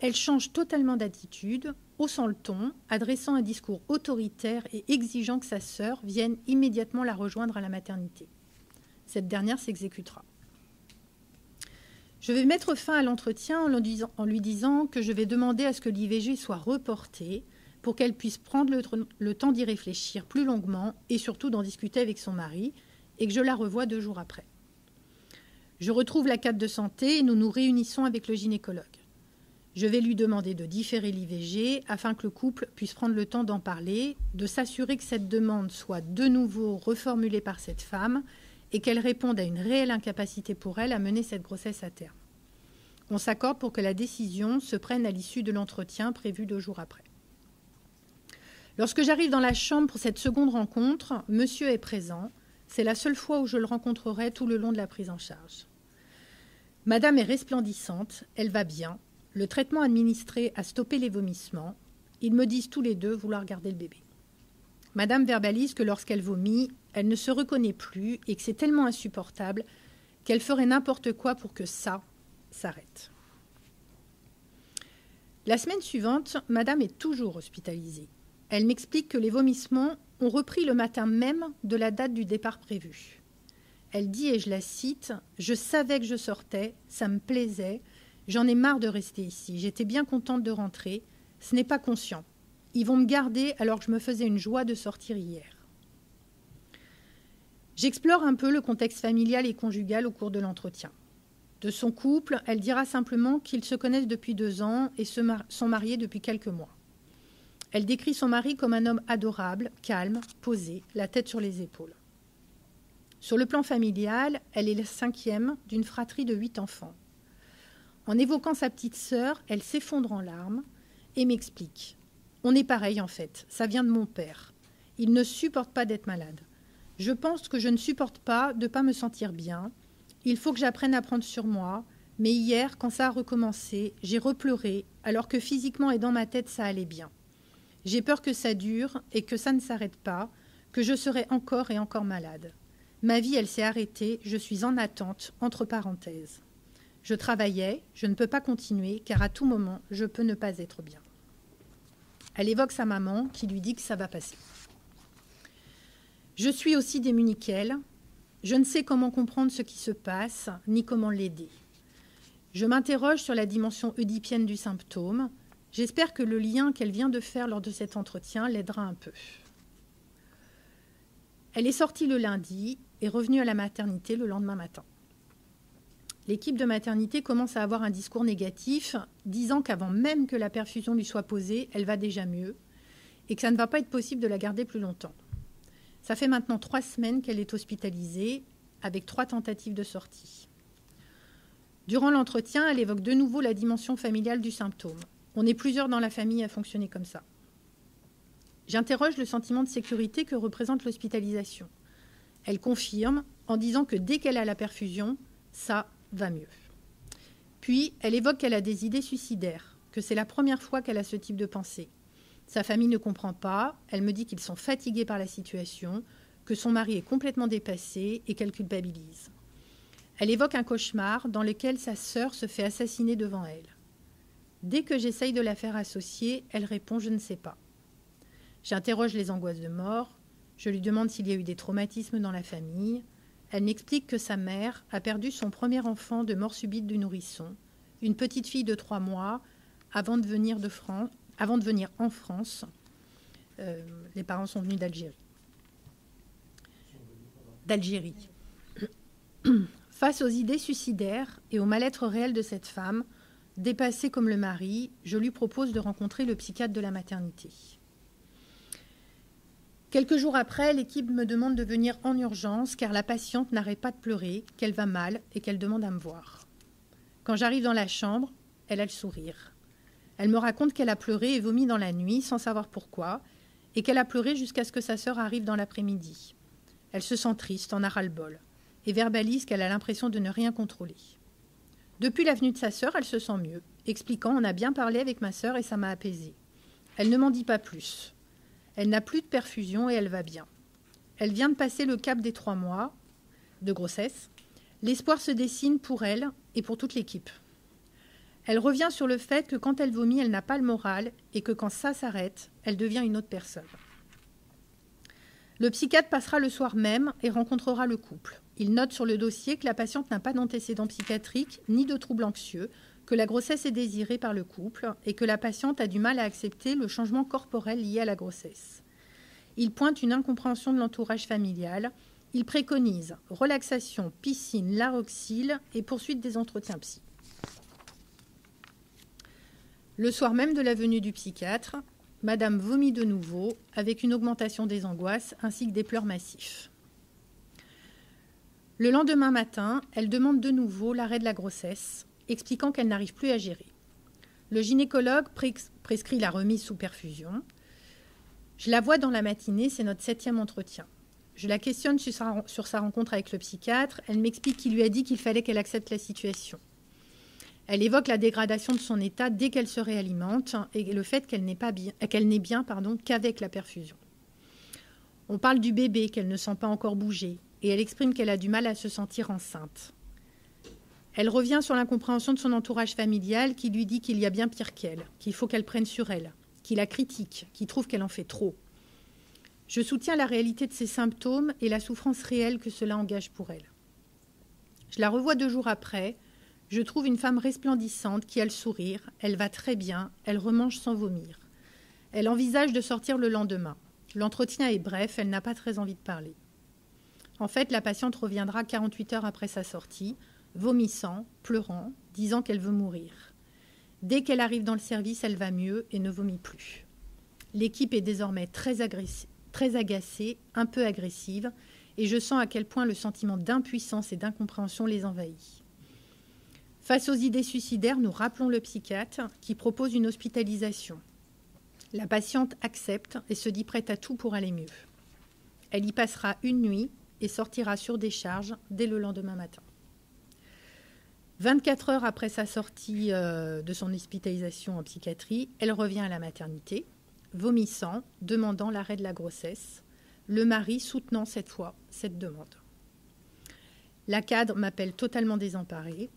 Elle change totalement d'attitude, haussant le ton, adressant un discours autoritaire et exigeant que sa sœur vienne immédiatement la rejoindre à la maternité. Cette dernière s'exécutera. Je vais mettre fin à l'entretien en lui disant que je vais demander à ce que l'IVG soit reporté pour qu'elle puisse prendre le temps d'y réfléchir plus longuement et surtout d'en discuter avec son mari et que je la revoie 2 jours après. Je retrouve la cadre de santé et nous nous réunissons avec le gynécologue. Je vais lui demander de différer l'IVG afin que le couple puisse prendre le temps d'en parler, de s'assurer que cette demande soit de nouveau reformulée par cette femme et qu'elle réponde à une réelle incapacité pour elle à mener cette grossesse à terme. On s'accorde pour que la décision se prenne à l'issue de l'entretien prévu 2 jours après. Lorsque j'arrive dans la chambre pour cette seconde rencontre, monsieur est présent. C'est la seule fois où je le rencontrerai tout le long de la prise en charge. Madame est resplendissante, elle va bien. Le traitement administré a stoppé les vomissements. Ils me disent tous les deux vouloir garder le bébé. Madame verbalise que lorsqu'elle vomit, elle ne se reconnaît plus et que c'est tellement insupportable qu'elle ferait n'importe quoi pour que ça s'arrête. La semaine suivante, Madame est toujours hospitalisée. Elle m'explique que les vomissements ont repris le matin même de la date du départ prévu. Elle dit, et je la cite, « Je savais que je sortais, ça me plaisait. J'en ai marre de rester ici. J'étais bien contente de rentrer. Ce n'est pas conscient. Ils vont me garder alors que je me faisais une joie de sortir hier. » J'explore un peu le contexte familial et conjugal au cours de l'entretien. De son couple, elle dira simplement qu'ils se connaissent depuis 2 ans et sont mariés depuis quelques mois. Elle décrit son mari comme un homme adorable, calme, posé, la tête sur les épaules. Sur le plan familial, elle est la 5e d'une fratrie de 8 enfants. En évoquant sa petite sœur, elle s'effondre en larmes et m'explique. « On est pareil en fait, ça vient de mon père. Il ne supporte pas d'être malade. Je pense que je ne supporte pas de ne pas me sentir bien. Il faut que j'apprenne à prendre sur moi. Mais hier, quand ça a recommencé, j'ai repleuré alors que physiquement et dans ma tête, ça allait bien. J'ai peur que ça dure et que ça ne s'arrête pas, que je serai encore et encore malade. Ma vie, elle s'est arrêtée, je suis en attente, entre parenthèses. Je travaillais, je ne peux pas continuer car à tout moment, je peux ne pas être bien. » Elle évoque sa maman qui lui dit que ça va passer. Je suis aussi démunie qu'elle. Je ne sais comment comprendre ce qui se passe, ni comment l'aider. Je m'interroge sur la dimension oedipienne du symptôme. J'espère que le lien qu'elle vient de faire lors de cet entretien l'aidera un peu. Elle est sortie le lundi et revenue à la maternité le lendemain matin. L'équipe de maternité commence à avoir un discours négatif, disant qu'avant même que la perfusion lui soit posée, elle va déjà mieux et que ça ne va pas être possible de la garder plus longtemps. Ça fait maintenant 3 semaines qu'elle est hospitalisée, avec 3 tentatives de sortie. Durant l'entretien, elle évoque de nouveau la dimension familiale du symptôme. On est plusieurs dans la famille à fonctionner comme ça. J'interroge le sentiment de sécurité que représente l'hospitalisation. Elle confirme en disant que dès qu'elle a la perfusion, ça va mieux. Puis, elle évoque qu'elle a des idées suicidaires, que c'est la première fois qu'elle a ce type de pensée. Sa famille ne comprend pas, elle me dit qu'ils sont fatigués par la situation, que son mari est complètement dépassé et qu'elle culpabilise. Elle évoque un cauchemar dans lequel sa sœur se fait assassiner devant elle. Dès que j'essaye de la faire associer, elle répond « je ne sais pas ». J'interroge les angoisses de mort, je lui demande s'il y a eu des traumatismes dans la famille. Elle m'explique que sa mère a perdu son premier enfant de mort subite du nourrisson, une petite fille de 3 mois, avant de venir en France. Les parents sont venus d'Algérie. Face aux idées suicidaires et au mal-être réel de cette femme, dépassée comme le mari, je lui propose de rencontrer le psychiatre de la maternité. Quelques jours après, l'équipe me demande de venir en urgence car la patiente n'arrête pas de pleurer, qu'elle va mal et qu'elle demande à me voir. Quand j'arrive dans la chambre, elle a le sourire. Elle me raconte qu'elle a pleuré et vomi dans la nuit sans savoir pourquoi et qu'elle a pleuré jusqu'à ce que sa sœur arrive dans l'après-midi. Elle se sent triste, en a ras-le-bol et verbalise qu'elle a l'impression de ne rien contrôler. Depuis la venue de sa sœur, elle se sent mieux, expliquant « On a bien parlé avec ma sœur et ça m'a apaisée. Elle ne m'en dit pas plus. Elle n'a plus de perfusion et elle va bien. Elle vient de passer le cap des 3 mois de grossesse. L'espoir se dessine pour elle et pour toute l'équipe. Elle revient sur le fait que quand elle vomit, elle n'a pas le moral et que quand ça s'arrête, elle devient une autre personne. Le psychiatre passera le soir même et rencontrera le couple. Il note sur le dossier que la patiente n'a pas d'antécédents psychiatriques ni de troubles anxieux, que la grossesse est désirée par le couple et que la patiente a du mal à accepter le changement corporel lié à la grossesse. Il pointe une incompréhension de l'entourage familial. Il préconise relaxation, piscine, laroxyle et poursuite des entretiens psy. Le soir même de la venue du psychiatre, Madame vomit de nouveau avec une augmentation des angoisses ainsi que des pleurs massifs. Le lendemain matin, elle demande de nouveau l'arrêt de la grossesse, expliquant qu'elle n'arrive plus à gérer. Le gynécologue prescrit la remise sous perfusion. Je la vois dans la matinée, c'est notre 7e entretien. Je la questionne sur sa rencontre avec le psychiatre. Elle m'explique qu'il lui a dit qu'il fallait qu'elle accepte la situation. Elle évoque la dégradation de son état dès qu'elle se réalimente et le fait qu'elle n'est bien qu'avec la perfusion. On parle du bébé qu'elle ne sent pas encore bouger et elle exprime qu'elle a du mal à se sentir enceinte. Elle revient sur l'incompréhension de son entourage familial qui lui dit qu'il y a bien pire qu'elle, qu'il faut qu'elle prenne sur elle, qui la critique, qui trouve qu'elle en fait trop. Je soutiens la réalité de ses symptômes et la souffrance réelle que cela engage pour elle. Je la revois 2 jours après. Je trouve une femme resplendissante qui a le sourire, elle va très bien, elle remange sans vomir. Elle envisage de sortir le lendemain. L'entretien est bref, elle n'a pas très envie de parler. En fait, la patiente reviendra 48 heures après sa sortie, vomissant, pleurant, disant qu'elle veut mourir. Dès qu'elle arrive dans le service, elle va mieux et ne vomit plus. L'équipe est désormais très agacée, un peu agressive, et je sens à quel point le sentiment d'impuissance et d'incompréhension les envahit. Face aux idées suicidaires, nous rappelons le psychiatre qui propose une hospitalisation. La patiente accepte et se dit prête à tout pour aller mieux. Elle y passera une nuit et sortira sur décharge dès le lendemain matin. 24 heures après sa sortie de son hospitalisation en psychiatrie, elle revient à la maternité, vomissant, demandant l'arrêt de la grossesse, le mari soutenant cette fois cette demande. La cadre m'appelle totalement désemparée.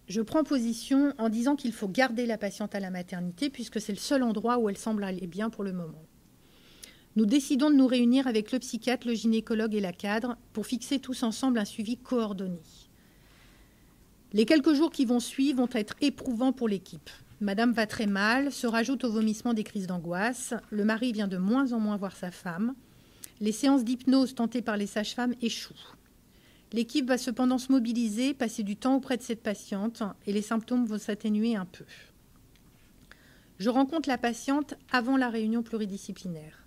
Je prends position en disant qu'il faut garder la patiente à la maternité puisque c'est le seul endroit où elle semble aller bien pour le moment. Nous décidons de nous réunir avec le psychiatre, le gynécologue et la cadre pour fixer tous ensemble un suivi coordonné. Les quelques jours qui vont suivre vont être éprouvants pour l'équipe. Madame va très mal, se rajoute au vomissement des crises d'angoisse. Le mari vient de moins en moins voir sa femme. Les séances d'hypnose tentées par les sages-femmes échouent. L'équipe va cependant se mobiliser, passer du temps auprès de cette patiente et les symptômes vont s'atténuer un peu. Je rencontre la patiente avant la réunion pluridisciplinaire.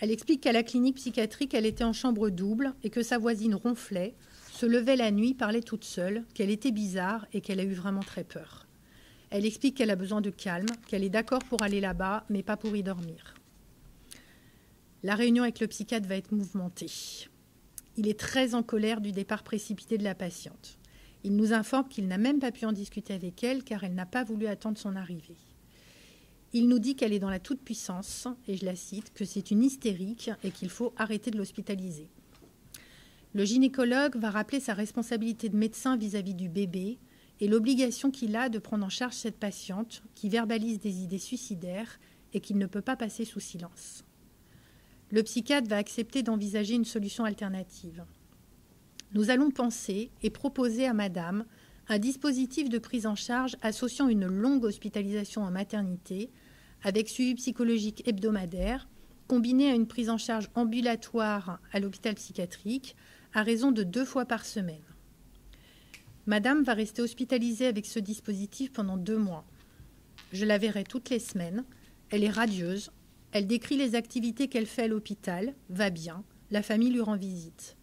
Elle explique qu'à la clinique psychiatrique, elle était en chambre double et que sa voisine ronflait, se levait la nuit, parlait toute seule, qu'elle était bizarre et qu'elle a eu vraiment très peur. Elle explique qu'elle a besoin de calme, qu'elle est d'accord pour aller là-bas, mais pas pour y dormir. La réunion avec le psychiatre va être mouvementée. Il est très en colère du départ précipité de la patiente. Il nous informe qu'il n'a même pas pu en discuter avec elle car elle n'a pas voulu attendre son arrivée. Il nous dit qu'elle est dans la toute-puissance, et je la cite, que c'est une hystérique et qu'il faut arrêter de l'hospitaliser. Le gynécologue va rappeler sa responsabilité de médecin vis-à-vis du bébé et l'obligation qu'il a de prendre en charge cette patiente qui verbalise des idées suicidaires et qu'il ne peut pas passer sous silence. Le psychiatre va accepter d'envisager une solution alternative. Nous allons penser et proposer à madame un dispositif de prise en charge associant une longue hospitalisation en maternité avec suivi psychologique hebdomadaire, combiné à une prise en charge ambulatoire à l'hôpital psychiatrique à raison de 2 fois par semaine. Madame va rester hospitalisée avec ce dispositif pendant 2 mois. Je la verrai toutes les semaines. Elle est radieuse. Elle décrit les activités qu'elle fait à l'hôpital, va bien. La famille lui rend visite.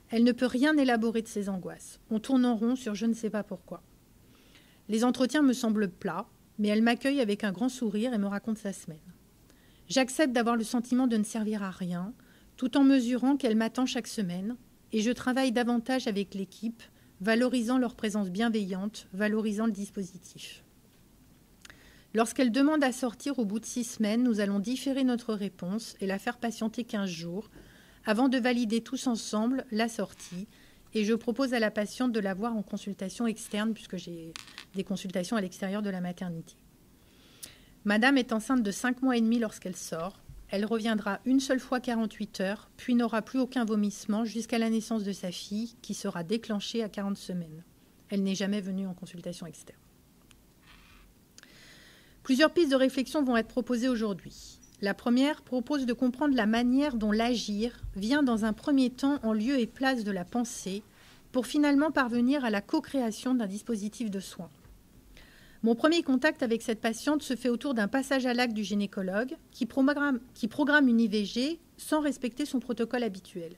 Elle ne peut rien élaborer de ses angoisses. On tourne en rond sur je ne sais pas pourquoi. Les entretiens me semblent plats, mais elle m'accueille avec un grand sourire et me raconte sa semaine. J'accepte d'avoir le sentiment de ne servir à rien, tout en mesurant qu'elle m'attend chaque semaine, et je travaille davantage avec l'équipe, valorisant leur présence bienveillante, valorisant le dispositif. Lorsqu'elle demande à sortir au bout de 6 semaines, nous allons différer notre réponse et la faire patienter 15 jours, avant de valider tous ensemble la sortie, et je propose à la patiente de la voir en consultation externe, puisque j'ai des consultations à l'extérieur de la maternité. Madame est enceinte de 5 mois et demi lorsqu'elle sort. Elle reviendra une seule fois 48 heures, puis n'aura plus aucun vomissement jusqu'à la naissance de sa fille, qui sera déclenchée à 40 semaines. Elle n'est jamais venue en consultation externe. Plusieurs pistes de réflexion vont être proposées aujourd'hui. La première propose de comprendre la manière dont l'agir vient dans un premier temps en lieu et place de la pensée pour finalement parvenir à la co-création d'un dispositif de soins. Mon premier contact avec cette patiente se fait autour d'un passage à l'acte du gynécologue qui programme une IVG sans respecter son protocole habituel.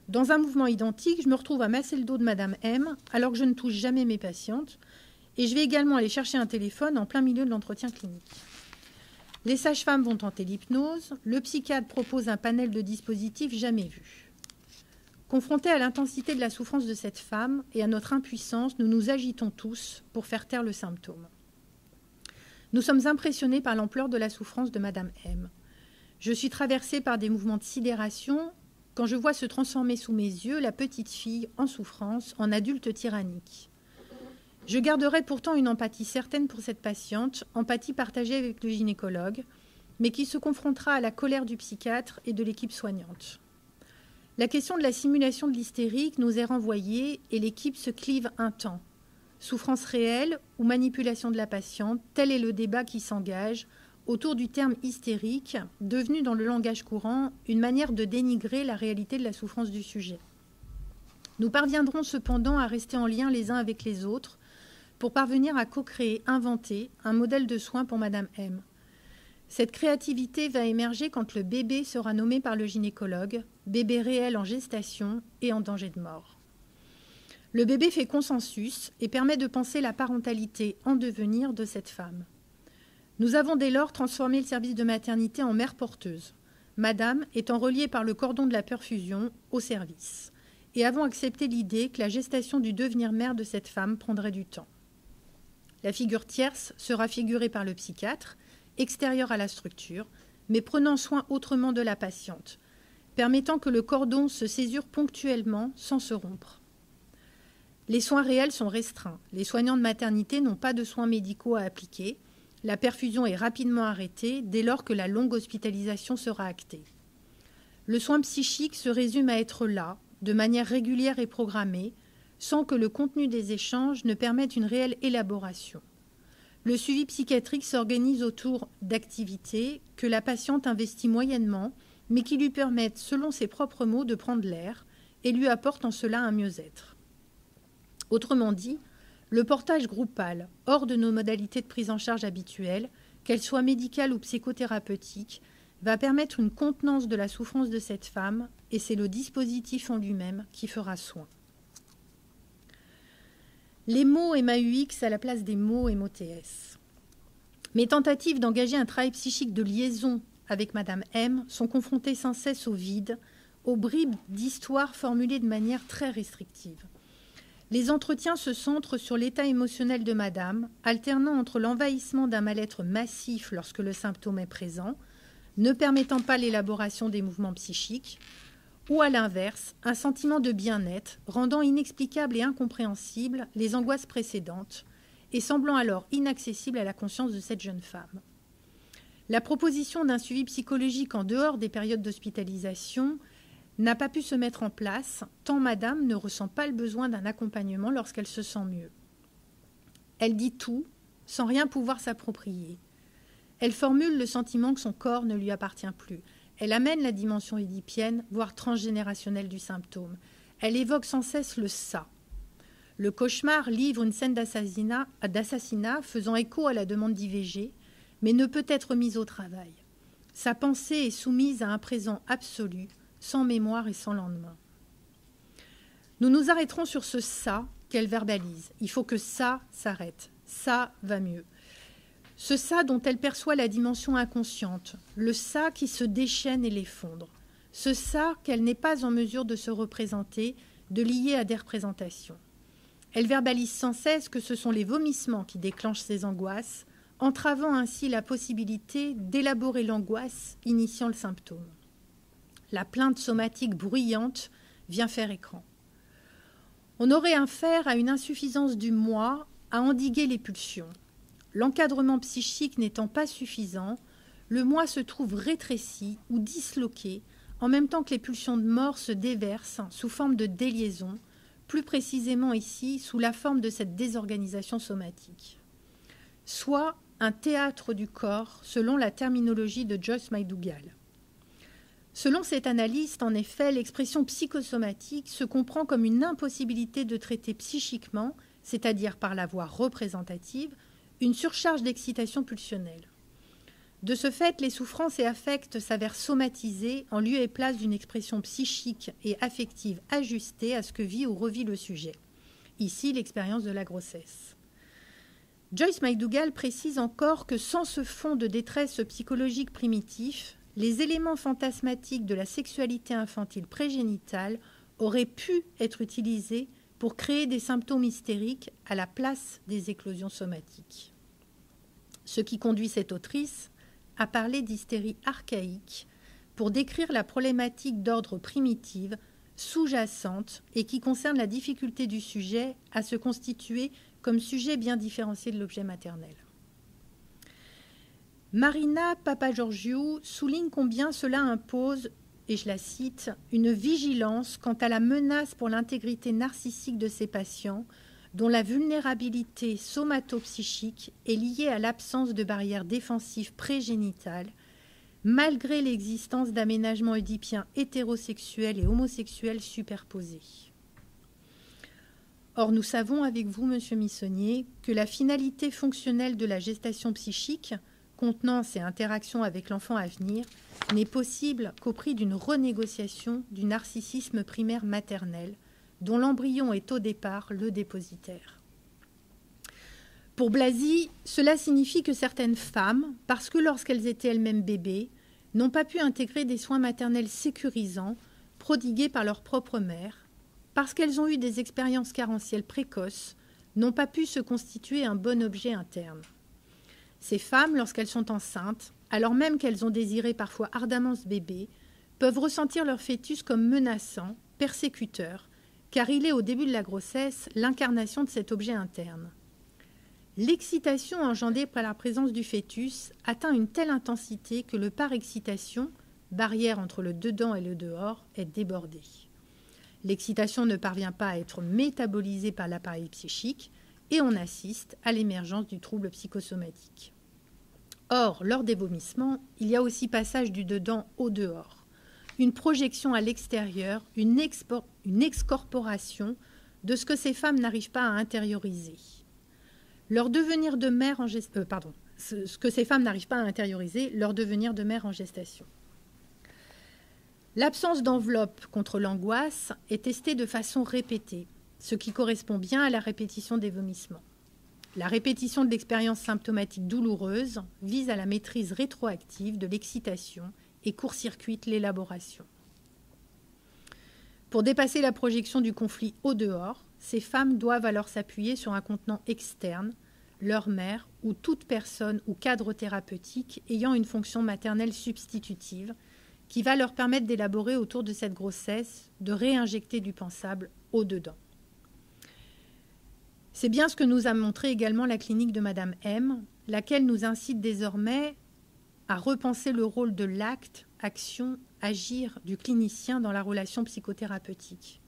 Dans un mouvement identique, je me retrouve à masser le dos de Madame M alors que je ne touche jamais mes patientes et je vais également aller chercher un téléphone en plein milieu de l'entretien clinique. Les sages-femmes vont tenter l'hypnose, le psychiatre propose un panel de dispositifs jamais vus. Confrontés à l'intensité de la souffrance de cette femme et à notre impuissance, nous nous agitons tous pour faire taire le symptôme. Nous sommes impressionnés par l'ampleur de la souffrance de Madame M. Je suis traversée par des mouvements de sidération quand je vois se transformer sous mes yeux la petite fille en souffrance en adulte tyrannique. Je garderai pourtant une empathie certaine pour cette patiente, empathie partagée avec le gynécologue, mais qui se confrontera à la colère du psychiatre et de l'équipe soignante. La question de la simulation de l'hystérique nous est renvoyée et l'équipe se clive un temps. Souffrance réelle ou manipulation de la patiente, tel est le débat qui s'engage autour du terme hystérique, devenu dans le langage courant une manière de dénigrer la réalité de la souffrance du sujet. Nous parviendrons cependant à rester en lien les uns avec les autres pour parvenir à co-créer, inventer un modèle de soins pour Madame M. Cette créativité va émerger quand le bébé sera nommé par le gynécologue, bébé réel en gestation et en danger de mort. Le bébé fait consensus et permet de penser la parentalité en devenir de cette femme. Nous avons dès lors transformé le service de maternité en mère porteuse, Madame étant reliée par le cordon de la perfusion au service, et avons accepté l'idée que la gestation du devenir mère de cette femme prendrait du temps. La figure tierce sera figurée par le psychiatre, extérieur à la structure, mais prenant soin autrement de la patiente, permettant que le cordon se césure ponctuellement sans se rompre. Les soins réels sont restreints. Les soignants de maternité n'ont pas de soins médicaux à appliquer. La perfusion est rapidement arrêtée dès lors que la longue hospitalisation sera actée. Le soin psychique se résume à être là, de manière régulière et programmée, sans que le contenu des échanges ne permette une réelle élaboration. Le suivi psychiatrique s'organise autour d'activités que la patiente investit moyennement, mais qui lui permettent, selon ses propres mots, de prendre l'air et lui apportent en cela un mieux-être. Autrement dit, le portage groupal, hors de nos modalités de prise en charge habituelles, qu'elles soient médicales ou psychothérapeutiques, va permettre une contenance de la souffrance de cette femme, et c'est le dispositif en lui-même qui fera soin. les mots MAUX à la place des mots MOTS. Mes tentatives d'engager un travail psychique de liaison avec Madame M sont confrontées sans cesse au vide, aux bribes d'histoires formulées de manière très restrictive. Les entretiens se centrent sur l'état émotionnel de Madame, alternant entre l'envahissement d'un mal-être massif lorsque le symptôme est présent, ne permettant pas l'élaboration des mouvements psychiques, ou à l'inverse, un sentiment de bien-être, rendant inexplicables et incompréhensibles les angoisses précédentes, et semblant alors inaccessible à la conscience de cette jeune femme. La proposition d'un suivi psychologique en dehors des périodes d'hospitalisation n'a pas pu se mettre en place, tant Madame ne ressent pas le besoin d'un accompagnement lorsqu'elle se sent mieux. Elle dit tout, sans rien pouvoir s'approprier. Elle formule le sentiment que son corps ne lui appartient plus. Elle amène la dimension édipienne, voire transgénérationnelle du symptôme. Elle évoque sans cesse le « ça ». Le cauchemar livre une scène d'assassinat faisant écho à la demande d'IVG, mais ne peut être mise au travail. Sa pensée est soumise à un présent absolu, sans mémoire et sans lendemain. Nous nous arrêterons sur ce « ça » qu'elle verbalise. Il faut que ça s'arrête. Ça va mieux. Ce « ça » dont elle perçoit la dimension inconsciente, le « ça » qui se déchaîne et l'effondre. Ce « ça » qu'elle n'est pas en mesure de se représenter, de lier à des représentations. Elle verbalise sans cesse que ce sont les vomissements qui déclenchent ces angoisses, entravant ainsi la possibilité d'élaborer l'angoisse initiant le symptôme. La plainte somatique bruyante vient faire écran. On aurait affaire à une insuffisance du moi à endiguer les pulsions. L'encadrement psychique n'étant pas suffisant, le moi se trouve rétréci ou disloqué, en même temps que les pulsions de mort se déversent sous forme de déliaison, plus précisément ici sous la forme de cette désorganisation somatique. Soit un théâtre du corps, selon la terminologie de Joyce McDougall. Selon cet analyste, en effet, l'expression psychosomatique se comprend comme une impossibilité de traiter psychiquement, c'est-à-dire par la voie représentative, une surcharge d'excitation pulsionnelle. De ce fait, les souffrances et affects s'avèrent somatisés en lieu et place d'une expression psychique et affective ajustée à ce que vit ou revit le sujet. Ici, l'expérience de la grossesse. Joyce McDougall précise encore que sans ce fond de détresse psychologique primitif, les éléments fantasmatiques de la sexualité infantile prégénitale auraient pu être utilisés pour créer des symptômes hystériques à la place des éclosions somatiques. Ce qui conduit cette autrice à parler d'hystérie archaïque pour décrire la problématique d'ordre primitive, sous-jacente et qui concerne la difficulté du sujet à se constituer comme sujet bien différencié de l'objet maternel. Marina Papageorgiou souligne combien cela impose, et je la cite, une vigilance quant à la menace pour l'intégrité narcissique de ces patients dont la vulnérabilité somatopsychique est liée à l'absence de barrières défensives prégénitales, malgré l'existence d'aménagements oedipiens hétérosexuels et homosexuels superposés. Or, nous savons avec vous, Monsieur Missonnier, que la finalité fonctionnelle de la gestation psychique, contenance et interaction avec l'enfant à venir, n'est possible qu'au prix d'une renégociation du narcissisme primaire maternel, dont l'embryon est au départ le dépositaire. Pour Blasi, cela signifie que certaines femmes, parce que lorsqu'elles étaient elles-mêmes bébés, n'ont pas pu intégrer des soins maternels sécurisants prodigués par leur propre mère, parce qu'elles ont eu des expériences carentielles précoces, n'ont pas pu se constituer un bon objet interne. Ces femmes, lorsqu'elles sont enceintes, alors même qu'elles ont désiré parfois ardemment ce bébé, peuvent ressentir leur fœtus comme menaçant, persécuteur, car il est au début de la grossesse l'incarnation de cet objet interne. L'excitation engendrée par la présence du fœtus atteint une telle intensité que le par-excitation, barrière entre le dedans et le dehors, est débordé. L'excitation ne parvient pas à être métabolisée par l'appareil psychique et on assiste à l'émergence du trouble psychosomatique. Or, lors des vomissements, il y a aussi passage du dedans au dehors, une projection à l'extérieur, une excorporation de ce que ces femmes n'arrivent pas à intérioriser. Leur devenir de mère en ce que ces femmes n'arrivent pas à intérioriser, leur devenir de mère en gestation. L'absence d'enveloppe contre l'angoisse est testée de façon répétée. ce qui correspond bien à la répétition des vomissements. La répétition de l'expérience symptomatique douloureuse vise à la maîtrise rétroactive de l'excitation et court-circuite l'élaboration. Pour dépasser la projection du conflit au dehors, ces femmes doivent alors s'appuyer sur un contenant externe, leur mère ou toute personne ou cadre thérapeutique ayant une fonction maternelle substitutive qui va leur permettre d'élaborer autour de cette grossesse, de réinjecter du pensable au-dedans. C'est bien ce que nous a montré également la clinique de Madame M, laquelle nous incite désormais à repenser le rôle de l'acte, action, agir du clinicien dans la relation psychothérapeutique.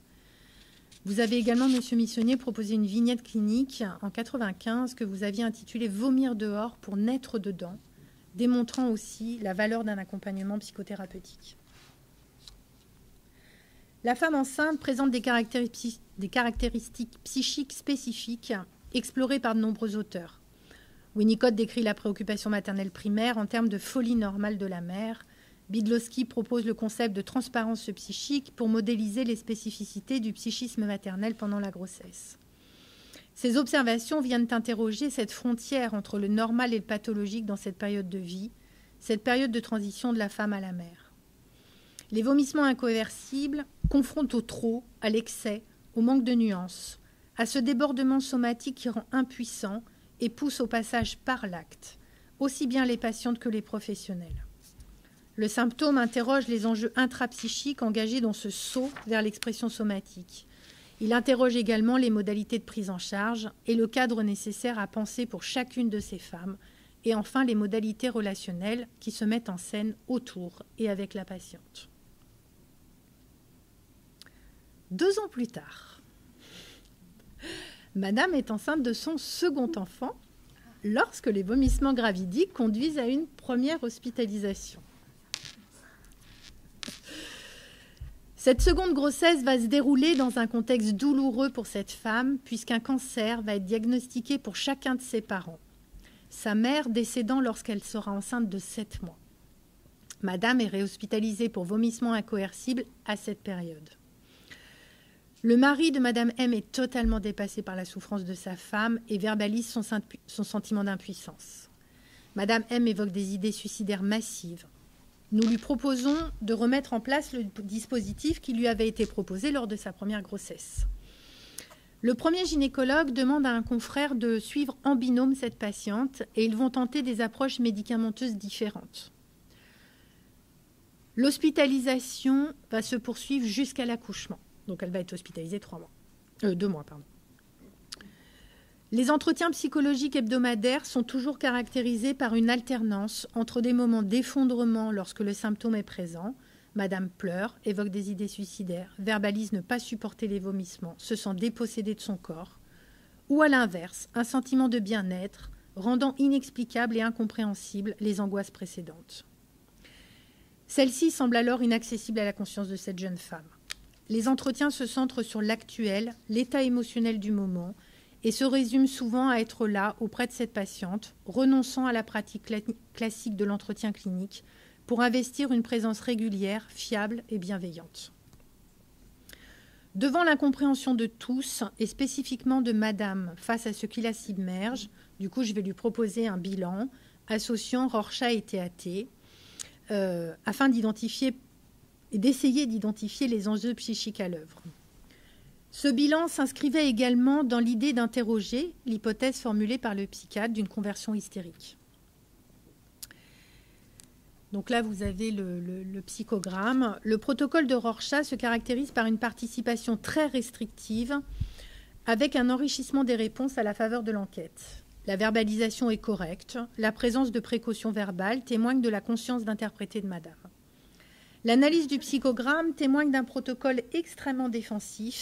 Vous avez également, Monsieur Missonnier, proposé une vignette clinique en 1995 que vous aviez intitulée « Vomir dehors pour naître dedans », démontrant aussi la valeur d'un accompagnement psychothérapeutique. La femme enceinte présente des caractéristiques psychiques spécifiques explorées par de nombreux auteurs. Winnicott décrit la préoccupation maternelle primaire en termes de folie normale de la mère. Bydlowski propose le concept de transparence psychique pour modéliser les spécificités du psychisme maternel pendant la grossesse. Ces observations viennent interroger cette frontière entre le normal et le pathologique dans cette période de vie, cette période de transition de la femme à la mère. Les vomissements incoercibles confrontent au trop, à l'excès, au manque de nuances, à ce débordement somatique qui rend impuissant et pousse au passage par l'acte, aussi bien les patientes que les professionnels. Le symptôme interroge les enjeux intrapsychiques engagés dans ce saut vers l'expression somatique. Il interroge également les modalités de prise en charge et le cadre nécessaire à penser pour chacune de ces femmes, et enfin les modalités relationnelles qui se mettent en scène autour et avec la patiente. 2 ans plus tard, Madame est enceinte de son second enfant lorsque les vomissements gravidiques conduisent à une première hospitalisation. Cette seconde grossesse va se dérouler dans un contexte douloureux pour cette femme puisqu'un cancer va être diagnostiqué pour chacun de ses parents, sa mère décédant lorsqu'elle sera enceinte de 7 mois. Madame est réhospitalisée pour vomissements incoercibles à cette période. Le mari de Madame M est totalement dépassé par la souffrance de sa femme et verbalise son sentiment d'impuissance. Madame M évoque des idées suicidaires massives. Nous lui proposons de remettre en place le dispositif qui lui avait été proposé lors de sa première grossesse. Le premier gynécologue demande à un confrère de suivre en binôme cette patiente et ils vont tenter des approches médicamenteuses différentes. L'hospitalisation va se poursuivre jusqu'à l'accouchement. Donc elle va être hospitalisée 2 mois. Les entretiens psychologiques hebdomadaires sont toujours caractérisés par une alternance entre des moments d'effondrement lorsque le symptôme est présent. Madame pleure, évoque des idées suicidaires, verbalise ne pas supporter les vomissements, se sent dépossédée de son corps. Ou à l'inverse, un sentiment de bien-être, rendant inexplicables et incompréhensibles les angoisses précédentes. Celle-ci semble alors inaccessible à la conscience de cette jeune femme. Les entretiens se centrent sur l'actuel, l'état émotionnel du moment, et se résument souvent à être là auprès de cette patiente, renonçant à la pratique classique de l'entretien clinique pour investir une présence régulière, fiable et bienveillante. Devant l'incompréhension de tous, et spécifiquement de Madame face à ce qui la submerge, du coup je vais lui proposer un bilan associant Rorschach et TAT, afin d'essayer d'identifier les enjeux psychiques à l'œuvre. Ce bilan s'inscrivait également dans l'idée d'interroger l'hypothèse formulée par le psychiatre d'une conversion hystérique. Donc là, vous avez le psychogramme. Le protocole de Rorschach se caractérise par une participation très restrictive avec un enrichissement des réponses à la faveur de l'enquête. La verbalisation est correcte. La présence de précautions verbales témoigne de la conscience d'interpréter de Madame. L'analyse du psychogramme témoigne d'un protocole extrêmement défensif